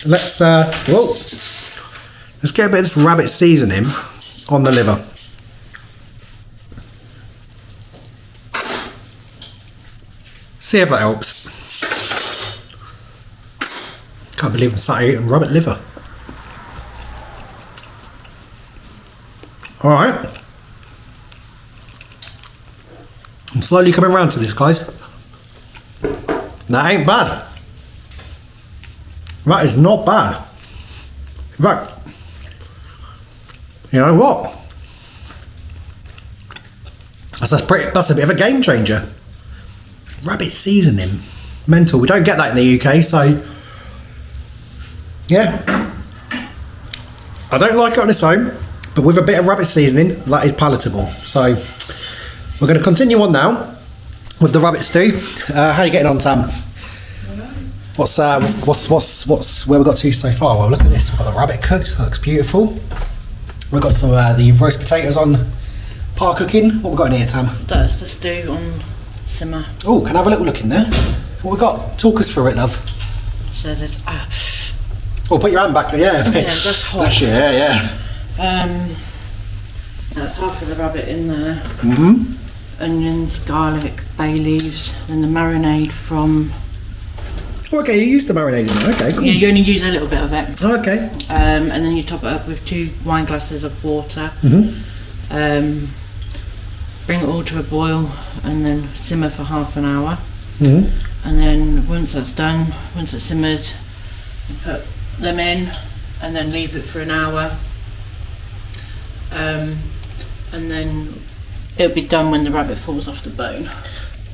A: Let's let's get a bit of this rabbit seasoning on the liver. See if that helps. Can't believe I'm sat here eating rabbit liver. Alright. I'm slowly coming around to this, guys. That ain't bad. That is not bad. In fact, you know what? That's a bit of a game changer. Rabbit seasoning. Mental. We don't get that in the UK, so yeah. I don't like it on its own, but with a bit of rabbit seasoning, that is palatable. So we're going to continue on now with the rabbit stew. How are you getting on, Sam? What's where we got to so far? Well, look at this. We've got the rabbit cooked. That looks beautiful. We've got some the roast potatoes on par cooking. What we got in here, Tam?
B: That's the stew on simmer.
A: Oh, can I have a little look in there? What we got? Talk us through it, love.
B: So there's
A: Oh, put your hand back. Yeah.
B: Yeah, that's hot.
A: That's, yeah.
B: That's half of the rabbit in there.
A: Mhm.
B: Onions, garlic, bay leaves, then the marinade from.
A: Oh, okay, you used the marinade in there. Okay, cool.
B: Yeah, you only use a little bit of it.
A: Oh, okay.
B: And then you top it up with 2 wine glasses of water.
A: Mhm.
B: Bring it all to a boil and then simmer for half an hour.
A: Mhm.
B: And then once that's done, once it's simmered, you put them in and then leave it for an hour. And then it'll be done when the rabbit falls off the bone.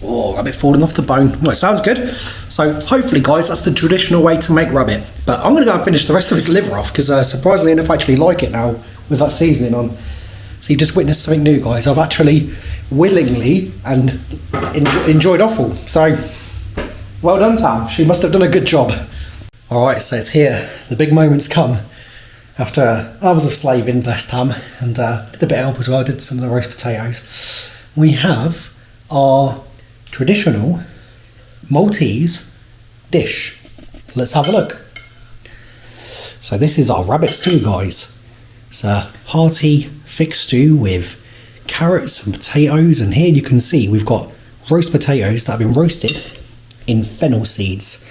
A: Oh, rabbit falling off the bone. Well, it sounds good. So hopefully, guys, that's the traditional way to make rabbit. But I'm going to go and finish the rest of his liver off because surprisingly enough, I actually like it now with that seasoning on. So you just witnessed something new, guys. I've actually willingly and enjoyed offal. So well done, Tam. She must have done a good job. All right, so it's here. The big moment's come. After hours of slaving, bless Tam, and did a bit of help as well. I did some of the roast potatoes. We have our traditional Maltese dish. Let's have a look. So this is our rabbit stew, guys. It's a hearty, thick stew with carrots and potatoes, and here you can see we've got roast potatoes that have been roasted in fennel seeds.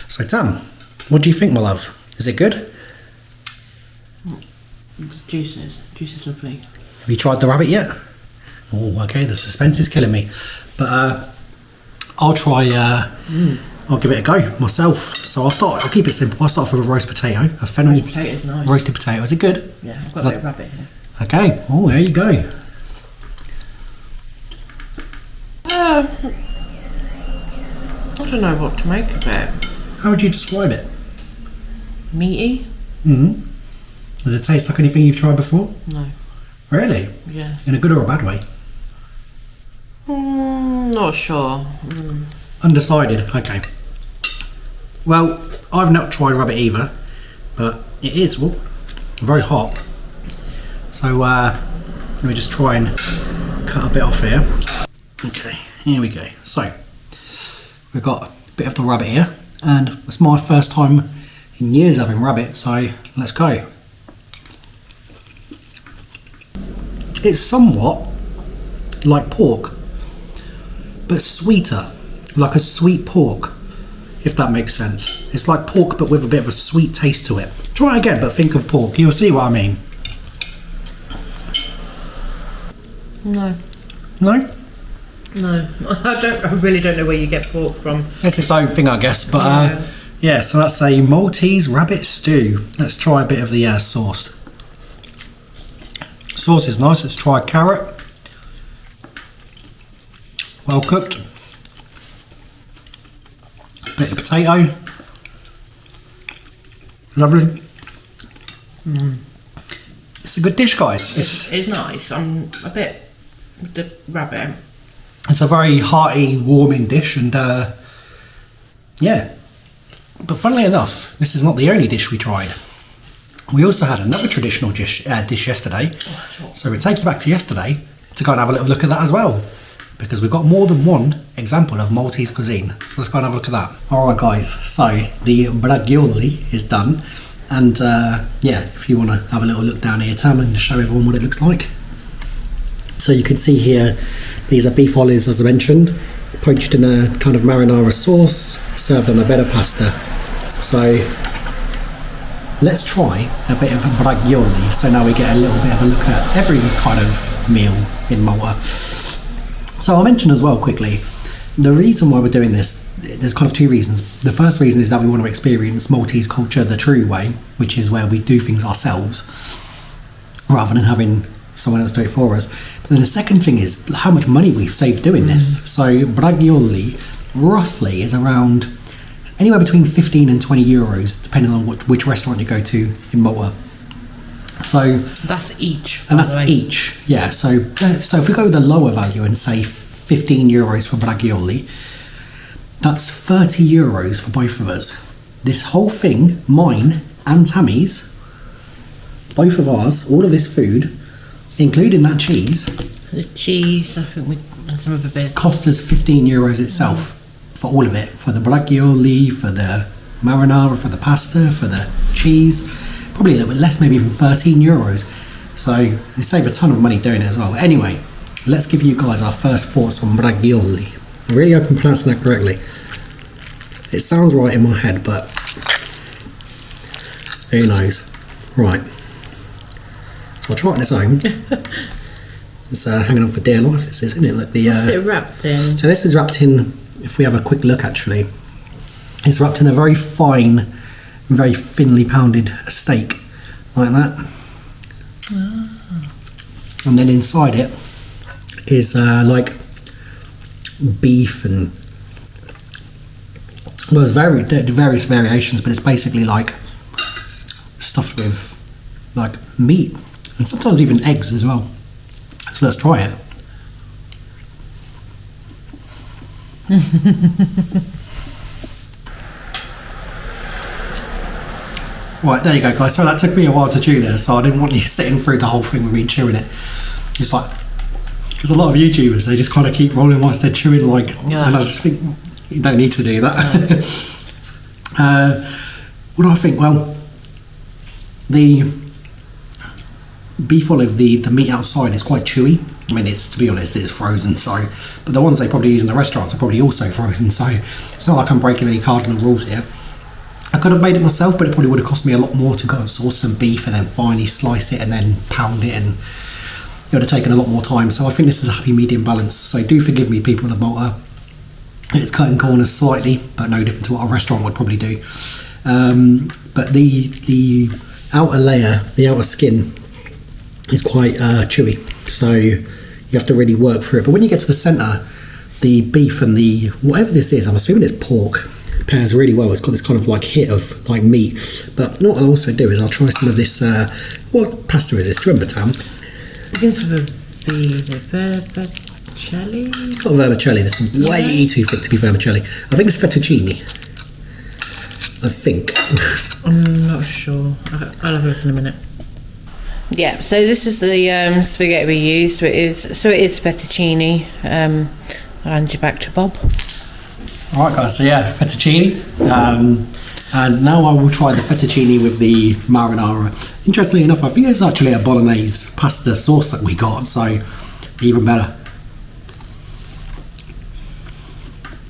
A: So Tam, what do you think, my love? Is it good?
B: The juice is lovely.
A: Have you tried the rabbit yet? Oh, okay, the suspense is killing me. But I'll try, I'll give it a go myself. So I'll keep it simple. I'll start off with a roast potato, a fennel
B: Roast potato's nice.
A: roasted potato. Is it good?
B: Yeah, I've got a bit of rabbit here.
A: Okay, oh, there you go.
B: I don't know what to make of it.
A: How would you describe it?
B: Meaty?
A: Mm-hmm. Does it taste like anything you've tried before?
B: No.
A: Really?
B: Yeah.
A: In a good or a bad way?
B: Not sure.
A: Undecided. Okay. Well, I've not tried rabbit either, but it is very hot. So let me just try and cut a bit off here. Okay, here we go. So we've got a bit of the rabbit here, and it's my first time in years having rabbit, so let's go. It's somewhat like pork, but sweeter, like a sweet pork, if that makes sense. It's like pork but with a bit of a sweet taste to it. Try it again, but think of pork. You'll see what I mean.
B: No.
A: No?
B: No. I really don't know where you get pork from.
A: It's its own thing, I guess, but yeah, so that's a Maltese rabbit stew. Let's try a bit of the sauce. Sauce is nice. Let's try carrot. Well cooked. Bit of potato. Lovely. It's a good dish, guys.
B: It's nice. I'm a bit with the rabbit.
A: It's a very hearty, warming dish, and yeah. But funnily enough, this is not the only dish we tried. We also had another traditional dish yesterday, so we'll take you back to yesterday to go and have a little look at that as well, because we've got more than one example of Maltese cuisine. So let's go and have a look at that. Alright guys, so the Bragioli is done, and yeah, if you want to have a little look down here, Tam, and show everyone what it looks like. So you can see here, these are beef olives, as I mentioned, poached in a kind of marinara sauce, served on a bed of pasta. So let's try a bit of Bragioli. So now we get a little bit of a look at every kind of meal in Malta. So I'll mention as well quickly, the reason why we're doing this, there's kind of two reasons. The first reason is that we want to experience Maltese culture the true way, which is where we do things ourselves, rather than having someone else do it for us. But then the second thing is how much money we've saved doing this. So Bragioli roughly is around anywhere between 15 and 20 euros, depending on which restaurant you go to in Malta. So
B: that's each.
A: And that's each, yeah. So if we go with the lower value and say 15 euros for Bragioli, that's 30 euros for both of us. This whole thing, mine and Tammy's, both of ours, all of this food, including that cheese.
B: The cheese, I think we had some of a bit.
A: Cost us 15 euros itself for all of it. For the Bragioli, for the marinara, for the pasta, for the cheese. Probably a little bit less, maybe even 13 euros. So they save a ton of money doing it as well. But anyway, let's give you guys our first thoughts on Bragioli. I really hope I'm pronouncing that correctly. It sounds right in my head, but who knows? Right. So I'll try it on its own. It's hanging on for dear life, this is, isn't it? Like the,
B: what's it wrapped in?
A: So this is wrapped in, if we have a quick look actually, it's wrapped in a very fine, very thinly pounded steak, like that. Oh. And then inside it is like beef and, well, there's various variations, but it's basically like stuffed with like meat and sometimes even eggs as well. So let's try it. Right, there you go guys. So that took me a while to chew there, so I didn't want you sitting through the whole thing with me chewing it. Just like, because a lot of YouTubers, they just kind of keep rolling whilst they're chewing, like,
B: yeah.
A: And I just think you don't need to do that. What do I think? Well, the beef olive, the meat outside is quite chewy. I mean, it's, to be honest, it's frozen, so, but the ones they probably use in the restaurants are probably also frozen, so it's not like I'm breaking any cardinal rules here. I could have made it myself, but it probably would have cost me a lot more to go and source some beef and then finally slice it and then pound it, and it would have taken a lot more time. So I think this is a happy medium balance. So do forgive me, people of Malta. It's cutting corners slightly, but no different to what a restaurant would probably do. But the outer layer, the outer skin, is quite chewy, so you have to really work through it. But when you get to the centre, the beef and the whatever this is, I'm assuming it's pork, pairs really well. It's got this kind of like hit of like meat. But what I'll also do is I'll try some of this. What pasta is this? Do you remember, Tam?
B: Begins with a V. Vermicelli?
A: It's not vermicelli, this is way too thick to be vermicelli. I think it's fettuccine. I think.
B: I'm not sure. I'll have a look in a minute. Yeah, so this is the spaghetti we used. So it is fettuccine. I'll hand you back to Bob.
A: Alright guys, so yeah, fettuccine. And now I will try the fettuccine with the marinara. Interestingly enough, I think it's actually a bolognese pasta sauce that we got, so even better.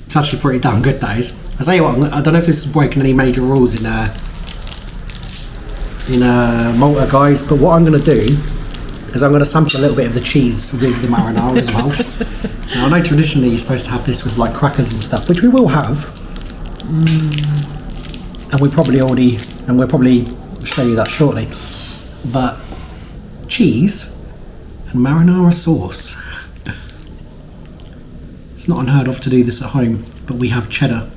A: It's actually pretty damn good, that is. I tell you what, I don't know if this is breaking any major rules in Malta, guys, but what I'm going to do is I'm going to sample a little bit of the cheese with the marinara as well. Now I know traditionally you're supposed to have this with like crackers and stuff, which we will have, and we'll probably show you that shortly. But cheese and marinara sauce. It's not unheard of to do this at home, but we have cheddar.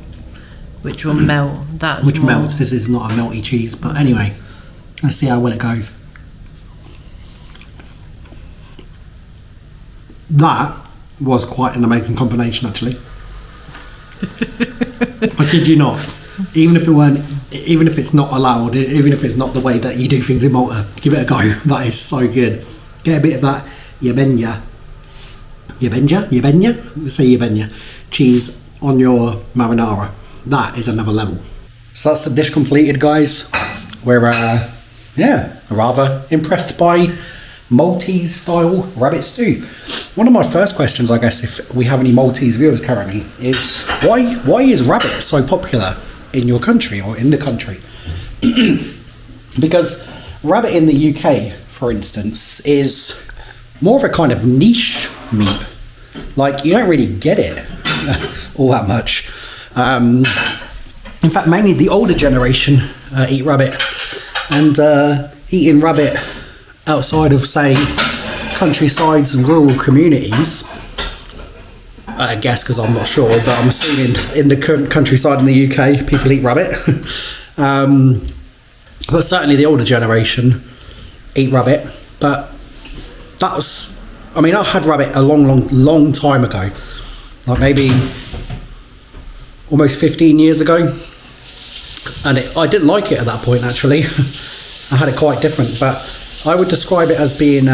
B: Which will melt.
A: Which melts. This is not a melty cheese, but anyway, let's see how well it goes. That was quite an amazing combination, actually. I kid you not. Even if it's not allowed, even if it's not the way that you do things in Malta, give it a go. That is so good. Get a bit of that Ġbejna cheese on your marinara. That is another level. So that's the dish completed, guys. We're rather impressed by Maltese style rabbit stew. One of my first questions, I guess, if we have any Maltese viewers currently, is why is rabbit so popular in your country or in the country? Because rabbit in the UK, for instance, is more of a kind of niche meat. Like, you don't really get it all that much. In fact, mainly the older generation eat rabbit, and eating rabbit outside of, say, countrysides and rural communities, I guess, because I'm not sure, but I'm assuming in the countryside in the UK people eat rabbit. But certainly the older generation eat rabbit. But I had rabbit a long time ago, like maybe almost 15 years ago, and I didn't like it at that point, actually. I had it quite different, but I would describe it as being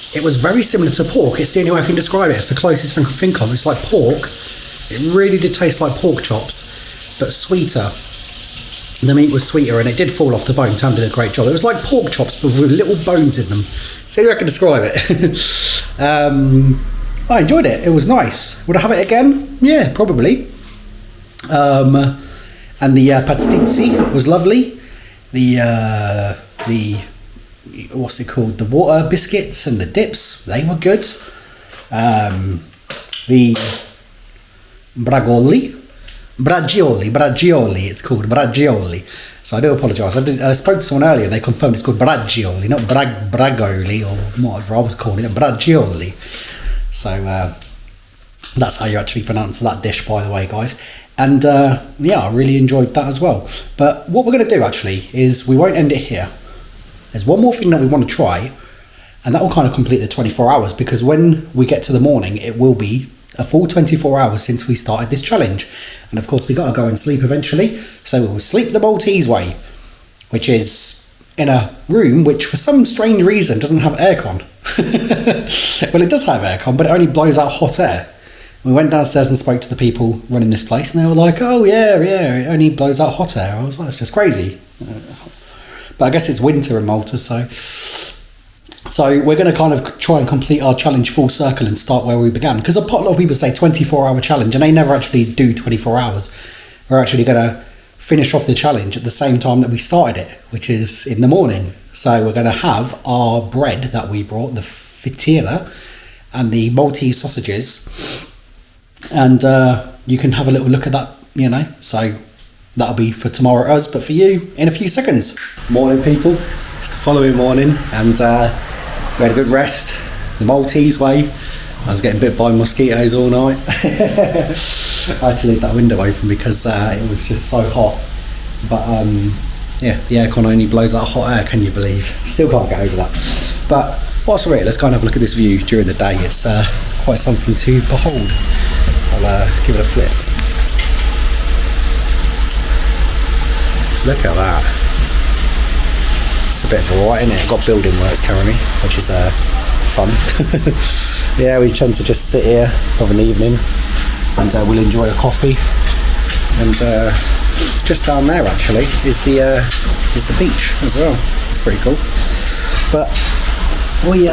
A: it was very similar to pork. It's the only way I can describe it. It's the closest thing I can think of. It's like pork. It really did taste like pork chops, but sweeter. The meat was sweeter, and it did fall off the bone. Tam did a great job. It was like pork chops, but with little bones in them. It's the only way I can describe it. I enjoyed it. It was nice. Would I have it again? Yeah, probably. And the pastizzi was lovely. The what's it called? The water biscuits and the dips, they were good. The Bragioli, it's called Bragioli. So I do apologise. I spoke to someone earlier and they confirmed it's called Bragioli, not Bragoli or whatever I was calling it, Bragioli. So that's how you actually pronounce that dish, by the way, guys. And I really enjoyed that as well. But what we're going to do actually is we won't end it here. There's one more thing that we want to try, and that will kind of complete the 24 hours, because when we get to the morning, it will be a full 24 hours since we started this challenge. And of course, we got to go and sleep eventually. So we will sleep the Maltese way, which is in a room which for some strange reason doesn't have aircon. Well, it does have aircon, but it only blows out hot air. We went downstairs and spoke to the people running this place, and they were like, oh yeah, it only blows out hot air. I was like, that's just crazy. But I guess it's winter in Malta, so we're going to kind of try and complete our challenge full circle and start where we began. Because a lot of people say 24-hour challenge, and they never actually do 24 hours. We're actually going to finish off the challenge at the same time that we started it, which is in the morning. So we're going to have our bread that we brought, the Ftira, and the Maltese sausages. And you can have a little look at that, so that'll be for tomorrow at us, but for you in a few seconds. Morning, people. It's the following morning, and we had a good rest the Maltese way. I was getting bit by mosquitoes all night. I had to leave that window open because it was just so hot. But the aircon only blows out hot air, can you believe? Still can't get over that. But whilst we're here, let's go and have a look at this view during the day. It's quite something to behold. I'll give it a flip. Look at that. It's a bit of a right, isn't it? I've got building works currently, which is fun. Yeah, we tend to just sit here of an evening and we'll enjoy a coffee. And just down there actually is the beach as well. It's pretty cool. But we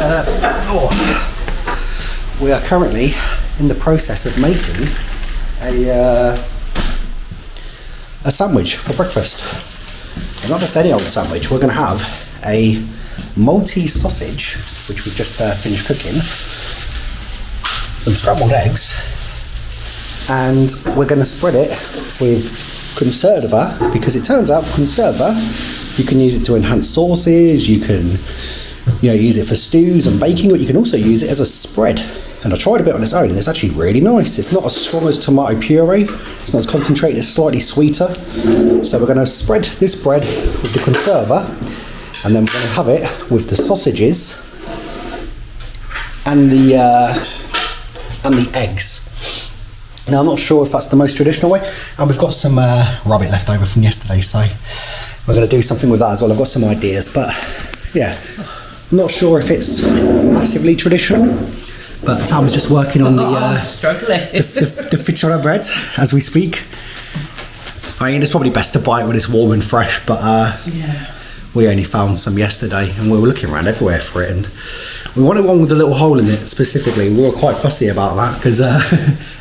A: are currently in the process of making a sandwich for breakfast. And not just any old sandwich. We're going to have a Maltese sausage, which we've just finished cooking, some scrambled eggs, and we're going to spread it with conserva, because it turns out conserva, you can use it to enhance sauces, you can use it for stews and baking, but you can also use it as a spread. And I tried a bit on its own and it's actually really nice. It's not as strong as tomato puree, it's not as concentrated, it's slightly sweeter. So we're going to spread this bread with the conserva, and then we're going to have it with the sausages and the eggs. Now I'm not sure if that's the most traditional way, and we've got some rabbit left over from yesterday, so we're going to do something with that as well. I've got some ideas, but yeah, I'm not sure if it's massively traditional. But Tom's just working on the Ftira bread as we speak. I mean, it's probably best to buy it when it's warm and fresh, but we only found some yesterday and we were looking around everywhere for it, and we wanted one with a little hole in it specifically. We were quite fussy about that because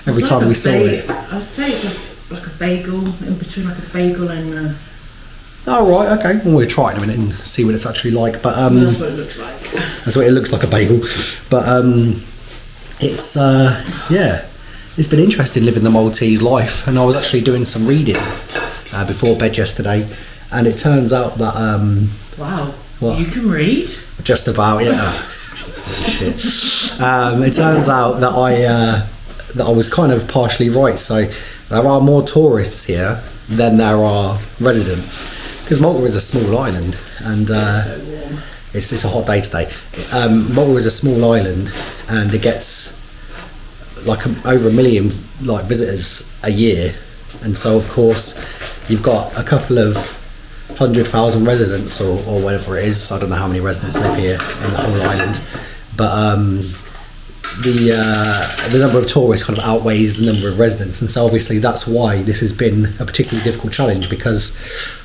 A: every time we saw it.
B: I'd say it's like a bagel, in between like a bagel and...
A: Oh right, okay. Well, we'll try it in a minute and see what it's actually like. But
B: that's what it looks like.
A: That's what it looks like, a bagel. But it's it's been interesting living the Maltese life, and I was actually doing some reading before bed yesterday, and it turns out that
B: wow,
A: what?
B: You can read?
A: Just about, yeah. Shit. It turns out that I was kind of partially right. So there are more tourists here than there are residents, because Malta is a small island, and it's a hot day today. Malta is a small island, and it gets like over 1 million visitors a year, and so of course you've got a couple of 100,000 residents or whatever it is. I don't know how many residents live here in the whole island, but the number of tourists kind of outweighs the number of residents, and so obviously that's why this has been a particularly difficult challenge, because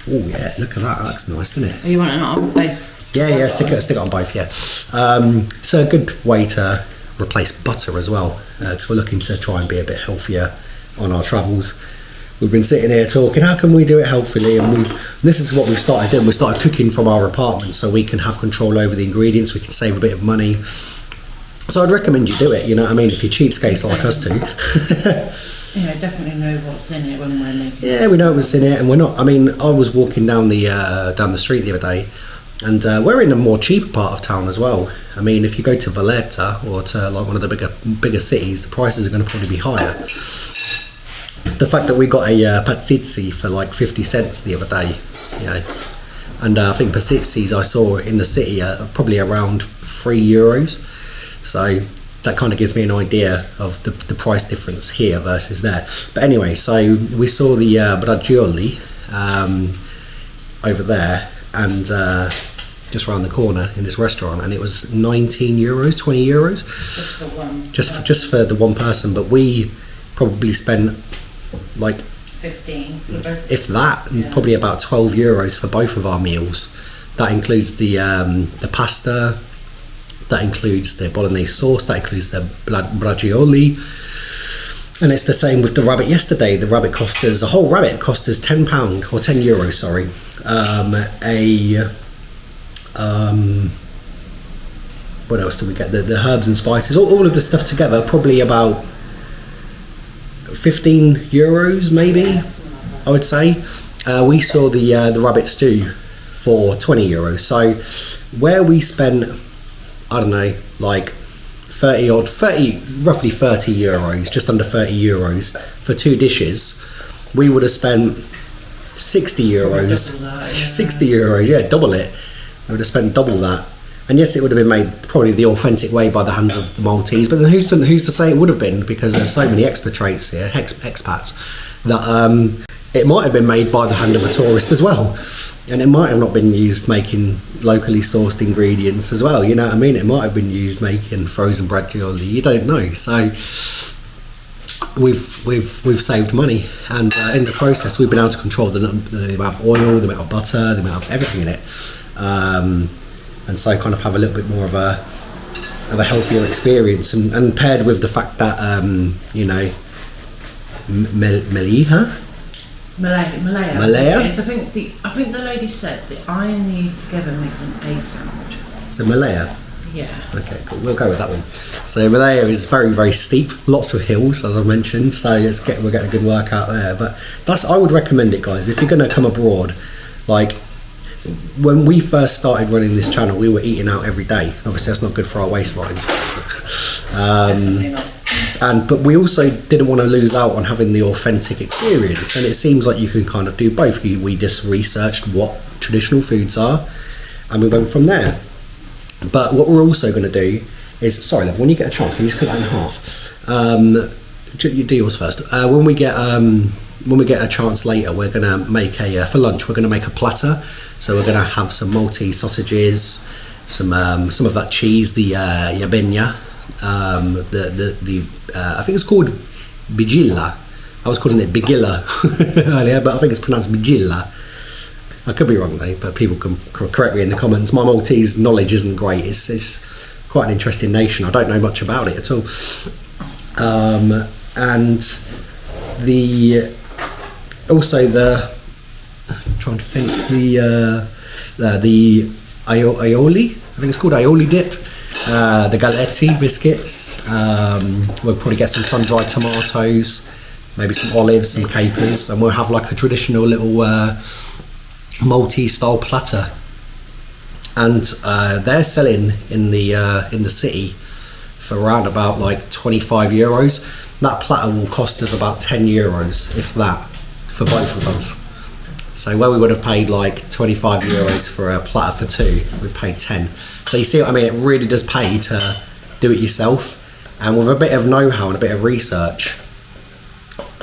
A: look at that, that's nice, isn't it?
B: Oh, you want it on both?
A: Yeah, stick it on both, yeah. It's a good way to replace butter as well, because we're looking to try and be a bit healthier on our travels. We've been sitting here talking, how can we do it healthily? And this is what we've started doing. We started cooking from our apartment so we can have control over the ingredients, we can save a bit of money. So I'd recommend you do it, you know what I mean, if you're cheapskates like us two.
B: Yeah, definitely know what's in it when we're making it.
A: Yeah, we know what's in it, and we're not. I mean, I was walking down the street the other day, and we're in a more cheap part of town as well. I mean, if you go to Valletta or to like one of the bigger cities, the prices are going to probably be higher. The fact that we got a Pastizzi for like 50 cents the other day, you know, and I think Pastizzis I saw in the city are probably around €3. So that kind of gives me an idea of the price difference here versus there. But anyway, so we saw the Bragioli over there, and just around the corner in this restaurant, and it was €19, €20.
B: Just for one.
A: Just for the one person, but we probably spent like
B: 15,
A: if that, probably about €12 for both of our meals. That includes the pasta, that includes the bolognese sauce, that includes the bragioli, and it's the same with the rabbit yesterday. The rabbit cost us, a whole rabbit cost us £10 or €10, sorry. What else did we get? The herbs and spices, all of the stuff together, probably about €15 maybe, I would say. We saw the rabbit stew for €20. So where we spent, I don't know, like roughly €30, just under €30 for 2 dishes, we would have spent €60. €60, yeah, double it. We would have spent double that. And yes, it would have been made probably the authentic way by the hands of the Maltese, but then who's to say it would have been, because there's so many expatriates here, expats, that it might have been made by the hand of a tourist as well. And it might have not been used making locally sourced ingredients as well, you know what I mean? It might have been used making frozen Bragioli, you don't know. So we've saved money, and in the process we've been able to control the amount of oil, the amount of butter, the amount of everything in it. And so kind of have a little bit more of a healthier experience, and paired with the fact that you know, Mellieha.
B: Yes, I think the lady said the iron together makes an A sound.
A: So Mellieha.
B: Yeah.
A: Okay, cool. We'll go with that one. So Mellieha is very, very steep, lots of hills, as I've mentioned. So we're getting a good workout there. But I would recommend it, guys. If you're going to come abroad, like, when we first started running this channel, we were eating out every day. Obviously, that's not good for our waistlines. But we also didn't want to lose out on having the authentic experience. And it seems like you can kind of do both. We just researched what traditional foods are, and we went from there. But what we're also going to do is, sorry, love, when you get a chance, can you just cut that in half? You do yours first. When we get a chance later, we're going to make for lunch, we're going to make a platter. So we're going to have some Maltese sausages, some of that cheese, the Ġbejna, I think it's called Bigilla. I was calling it Bigilla earlier, but I think it's pronounced Bigilla. I could be wrong though, but people can correct me in the comments. My Maltese knowledge isn't great. It's quite an interesting nation. I don't know much about it at all. And I'm trying to think, the aioli, I think it's called aioli dip, the galletti biscuits, we'll probably get some sun-dried tomatoes, maybe some olives, some capers, and we'll have like a traditional little Maltese style platter. And they're selling in the city for around about like €25. That platter will cost us about €10, if that, for both of us. So where we would have paid like €25 for a platter for two, we've paid 10. So you see what I mean? It really does pay to do it yourself, and with a bit of know-how and a bit of research,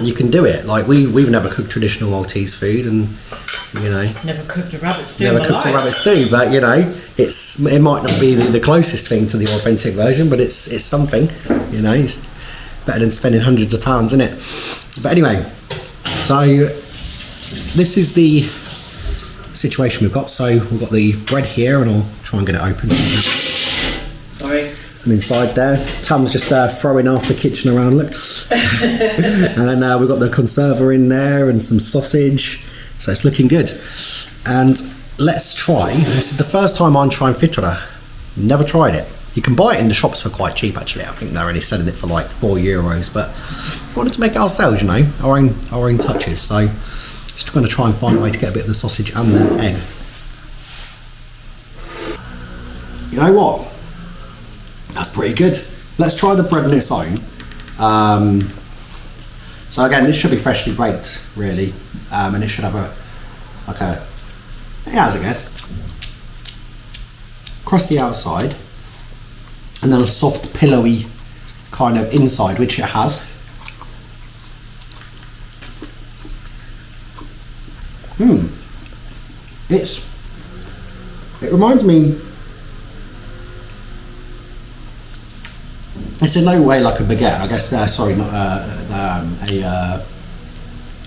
A: you can do it. Like we've never cooked traditional Maltese food, and you know,
B: never cooked a rabbit stew.
A: Never cooked a rabbit stew, but you know, it might not be the closest thing to the authentic version, but it's something. You know, it's better than spending hundreds of pounds, isn't it? But anyway, so this is the situation we've got. So we've got the bread here, and I'll try and get it open.
B: Sorry.
A: And inside there, Tam's just throwing half the kitchen around, look. And then we've got the conserva in there and some sausage. So it's looking good. And let's try, this is the first time I'm trying Ftira. Never tried it. You can buy it in the shops for quite cheap actually. I think they're only selling it for like €4, but we wanted to make it ourselves, you know, our own touches. So just going to try and find a way to get a bit of the sausage and the egg. You know what? That's pretty good. Let's try the bread on its own. So again, this should be freshly baked, really, and it should have it has, I guess, crusty outside, and then a soft, pillowy kind of inside, which it has. It reminds me. It's in no way like a baguette, I guess. Sorry, not a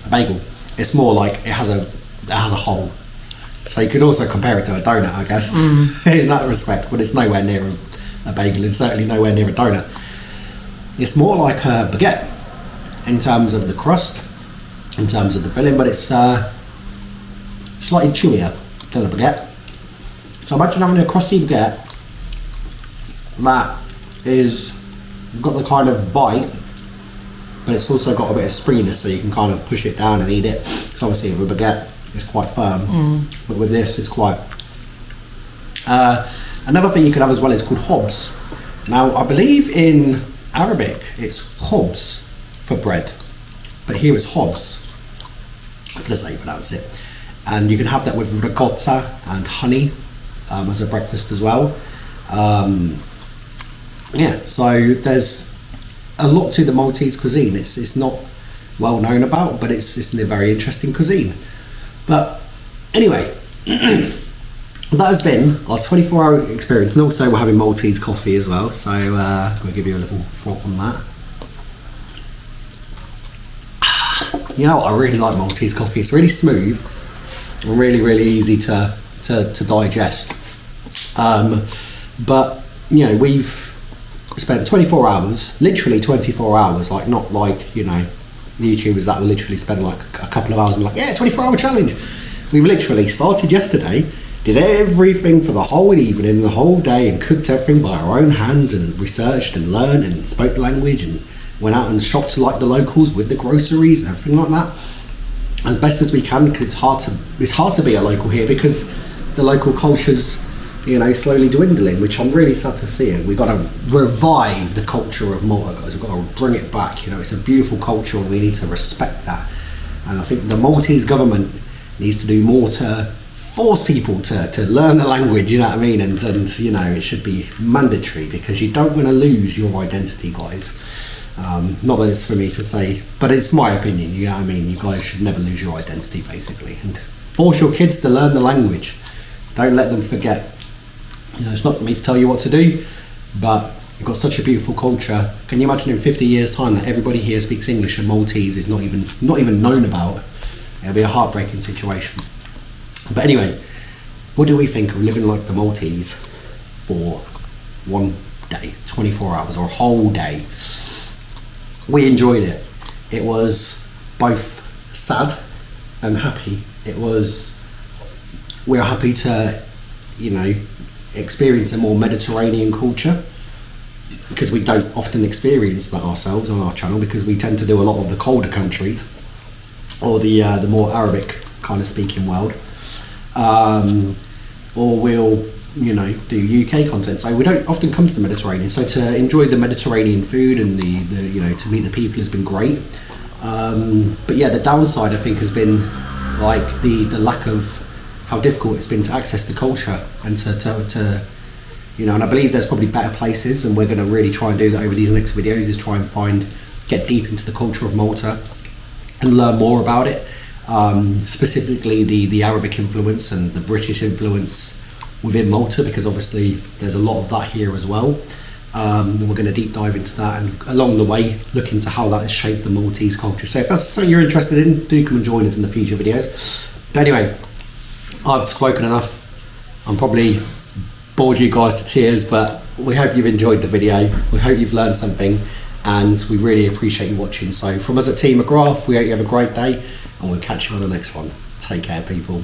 A: bagel. It's more like it has a hole. So you could also compare it to a donut, I guess, in that respect. But it's nowhere near a bagel. It's certainly nowhere near a donut. It's more like a baguette in terms of the crust, in terms of the filling, but it's slightly chewier than a baguette. So imagine having a crusty baguette that is. You've got the kind of bite, but it's also got a bit of springiness, so you can kind of push it down and eat it. So obviously with a baguette, it's quite firm, but with this, it's quite... another thing you can have as well is called hobs. Now, I believe in Arabic, it's hobs for bread, but here it's hobs. That's how you pronounce it. And you can have that with ricotta and honey as a breakfast as well. Yeah, so there's a lot to the Maltese cuisine. It's not well known about, but it's a very interesting cuisine. But anyway, that has been our 24-hour experience, and also we're having Maltese coffee as well, so we'll give you a little thought on that. You know what, I really like Maltese coffee. It's really smooth and really easy to digest. But you know, we've spent 24 hours, literally 24 hours, like not like, you know, YouTubers that will literally spend like a couple of hours and be like, yeah, 24-hour challenge. We've literally started yesterday, did everything for the whole evening, the whole day, and cooked everything by our own hands, and researched and learned and spoke the language, and went out and shopped like the locals with the groceries and everything like that, as best as we can, because it's hard to be a local here because the local culture's, you know, slowly dwindling, which I'm really sad to see. And we've got to revive the culture of Malta, guys. We've got to bring it back. You know, it's a beautiful culture and we need to respect that. And I think the Maltese government needs to do more to force people to learn the language, you know what I mean? And you know, it should be mandatory, because you don't want to lose your identity, guys. Not that it's for me to say, but it's my opinion, you know what I mean? You guys should never lose your identity, basically. And force your kids to learn the language. Don't let them forget. You know, it's not for me to tell you what to do, but you've got such a beautiful culture. Can you imagine in 50 years' time that everybody here speaks English and Maltese is not even known about? It'll be a heartbreaking situation. But anyway, what do we think of living like the Maltese for one day, 24 hours, or a whole day? We enjoyed it. It was both sad and happy. We're happy to, you know, experience a more Mediterranean culture, because we don't often experience that ourselves on our channel, because we tend to do a lot of the colder countries, or the more Arabic kind of speaking world, or we'll, you know, do UK content. So we don't often come to the Mediterranean. So to enjoy the Mediterranean food and the you know, to meet the people has been great. But yeah, the downside I think has been like the lack of how difficult it's been to access the culture and to you know, and I believe there's probably better places, and we're going to really try and do that over these next videos, is try and get deep into the culture of Malta and learn more about it, specifically the Arabic influence and the British influence within Malta, because obviously there's a lot of that here as well. And we're going to deep dive into that, and along the way look into how that has shaped the Maltese culture. So if that's something you're interested in, do come and join us in the future videos. But anyway, I've spoken enough. I'm probably bored you guys to tears, but we hope you've enjoyed the video. We hope you've learned something, and we really appreciate you watching. So from us at Team McGrath, we hope you have a great day, and we'll catch you on the next one. Take care, people.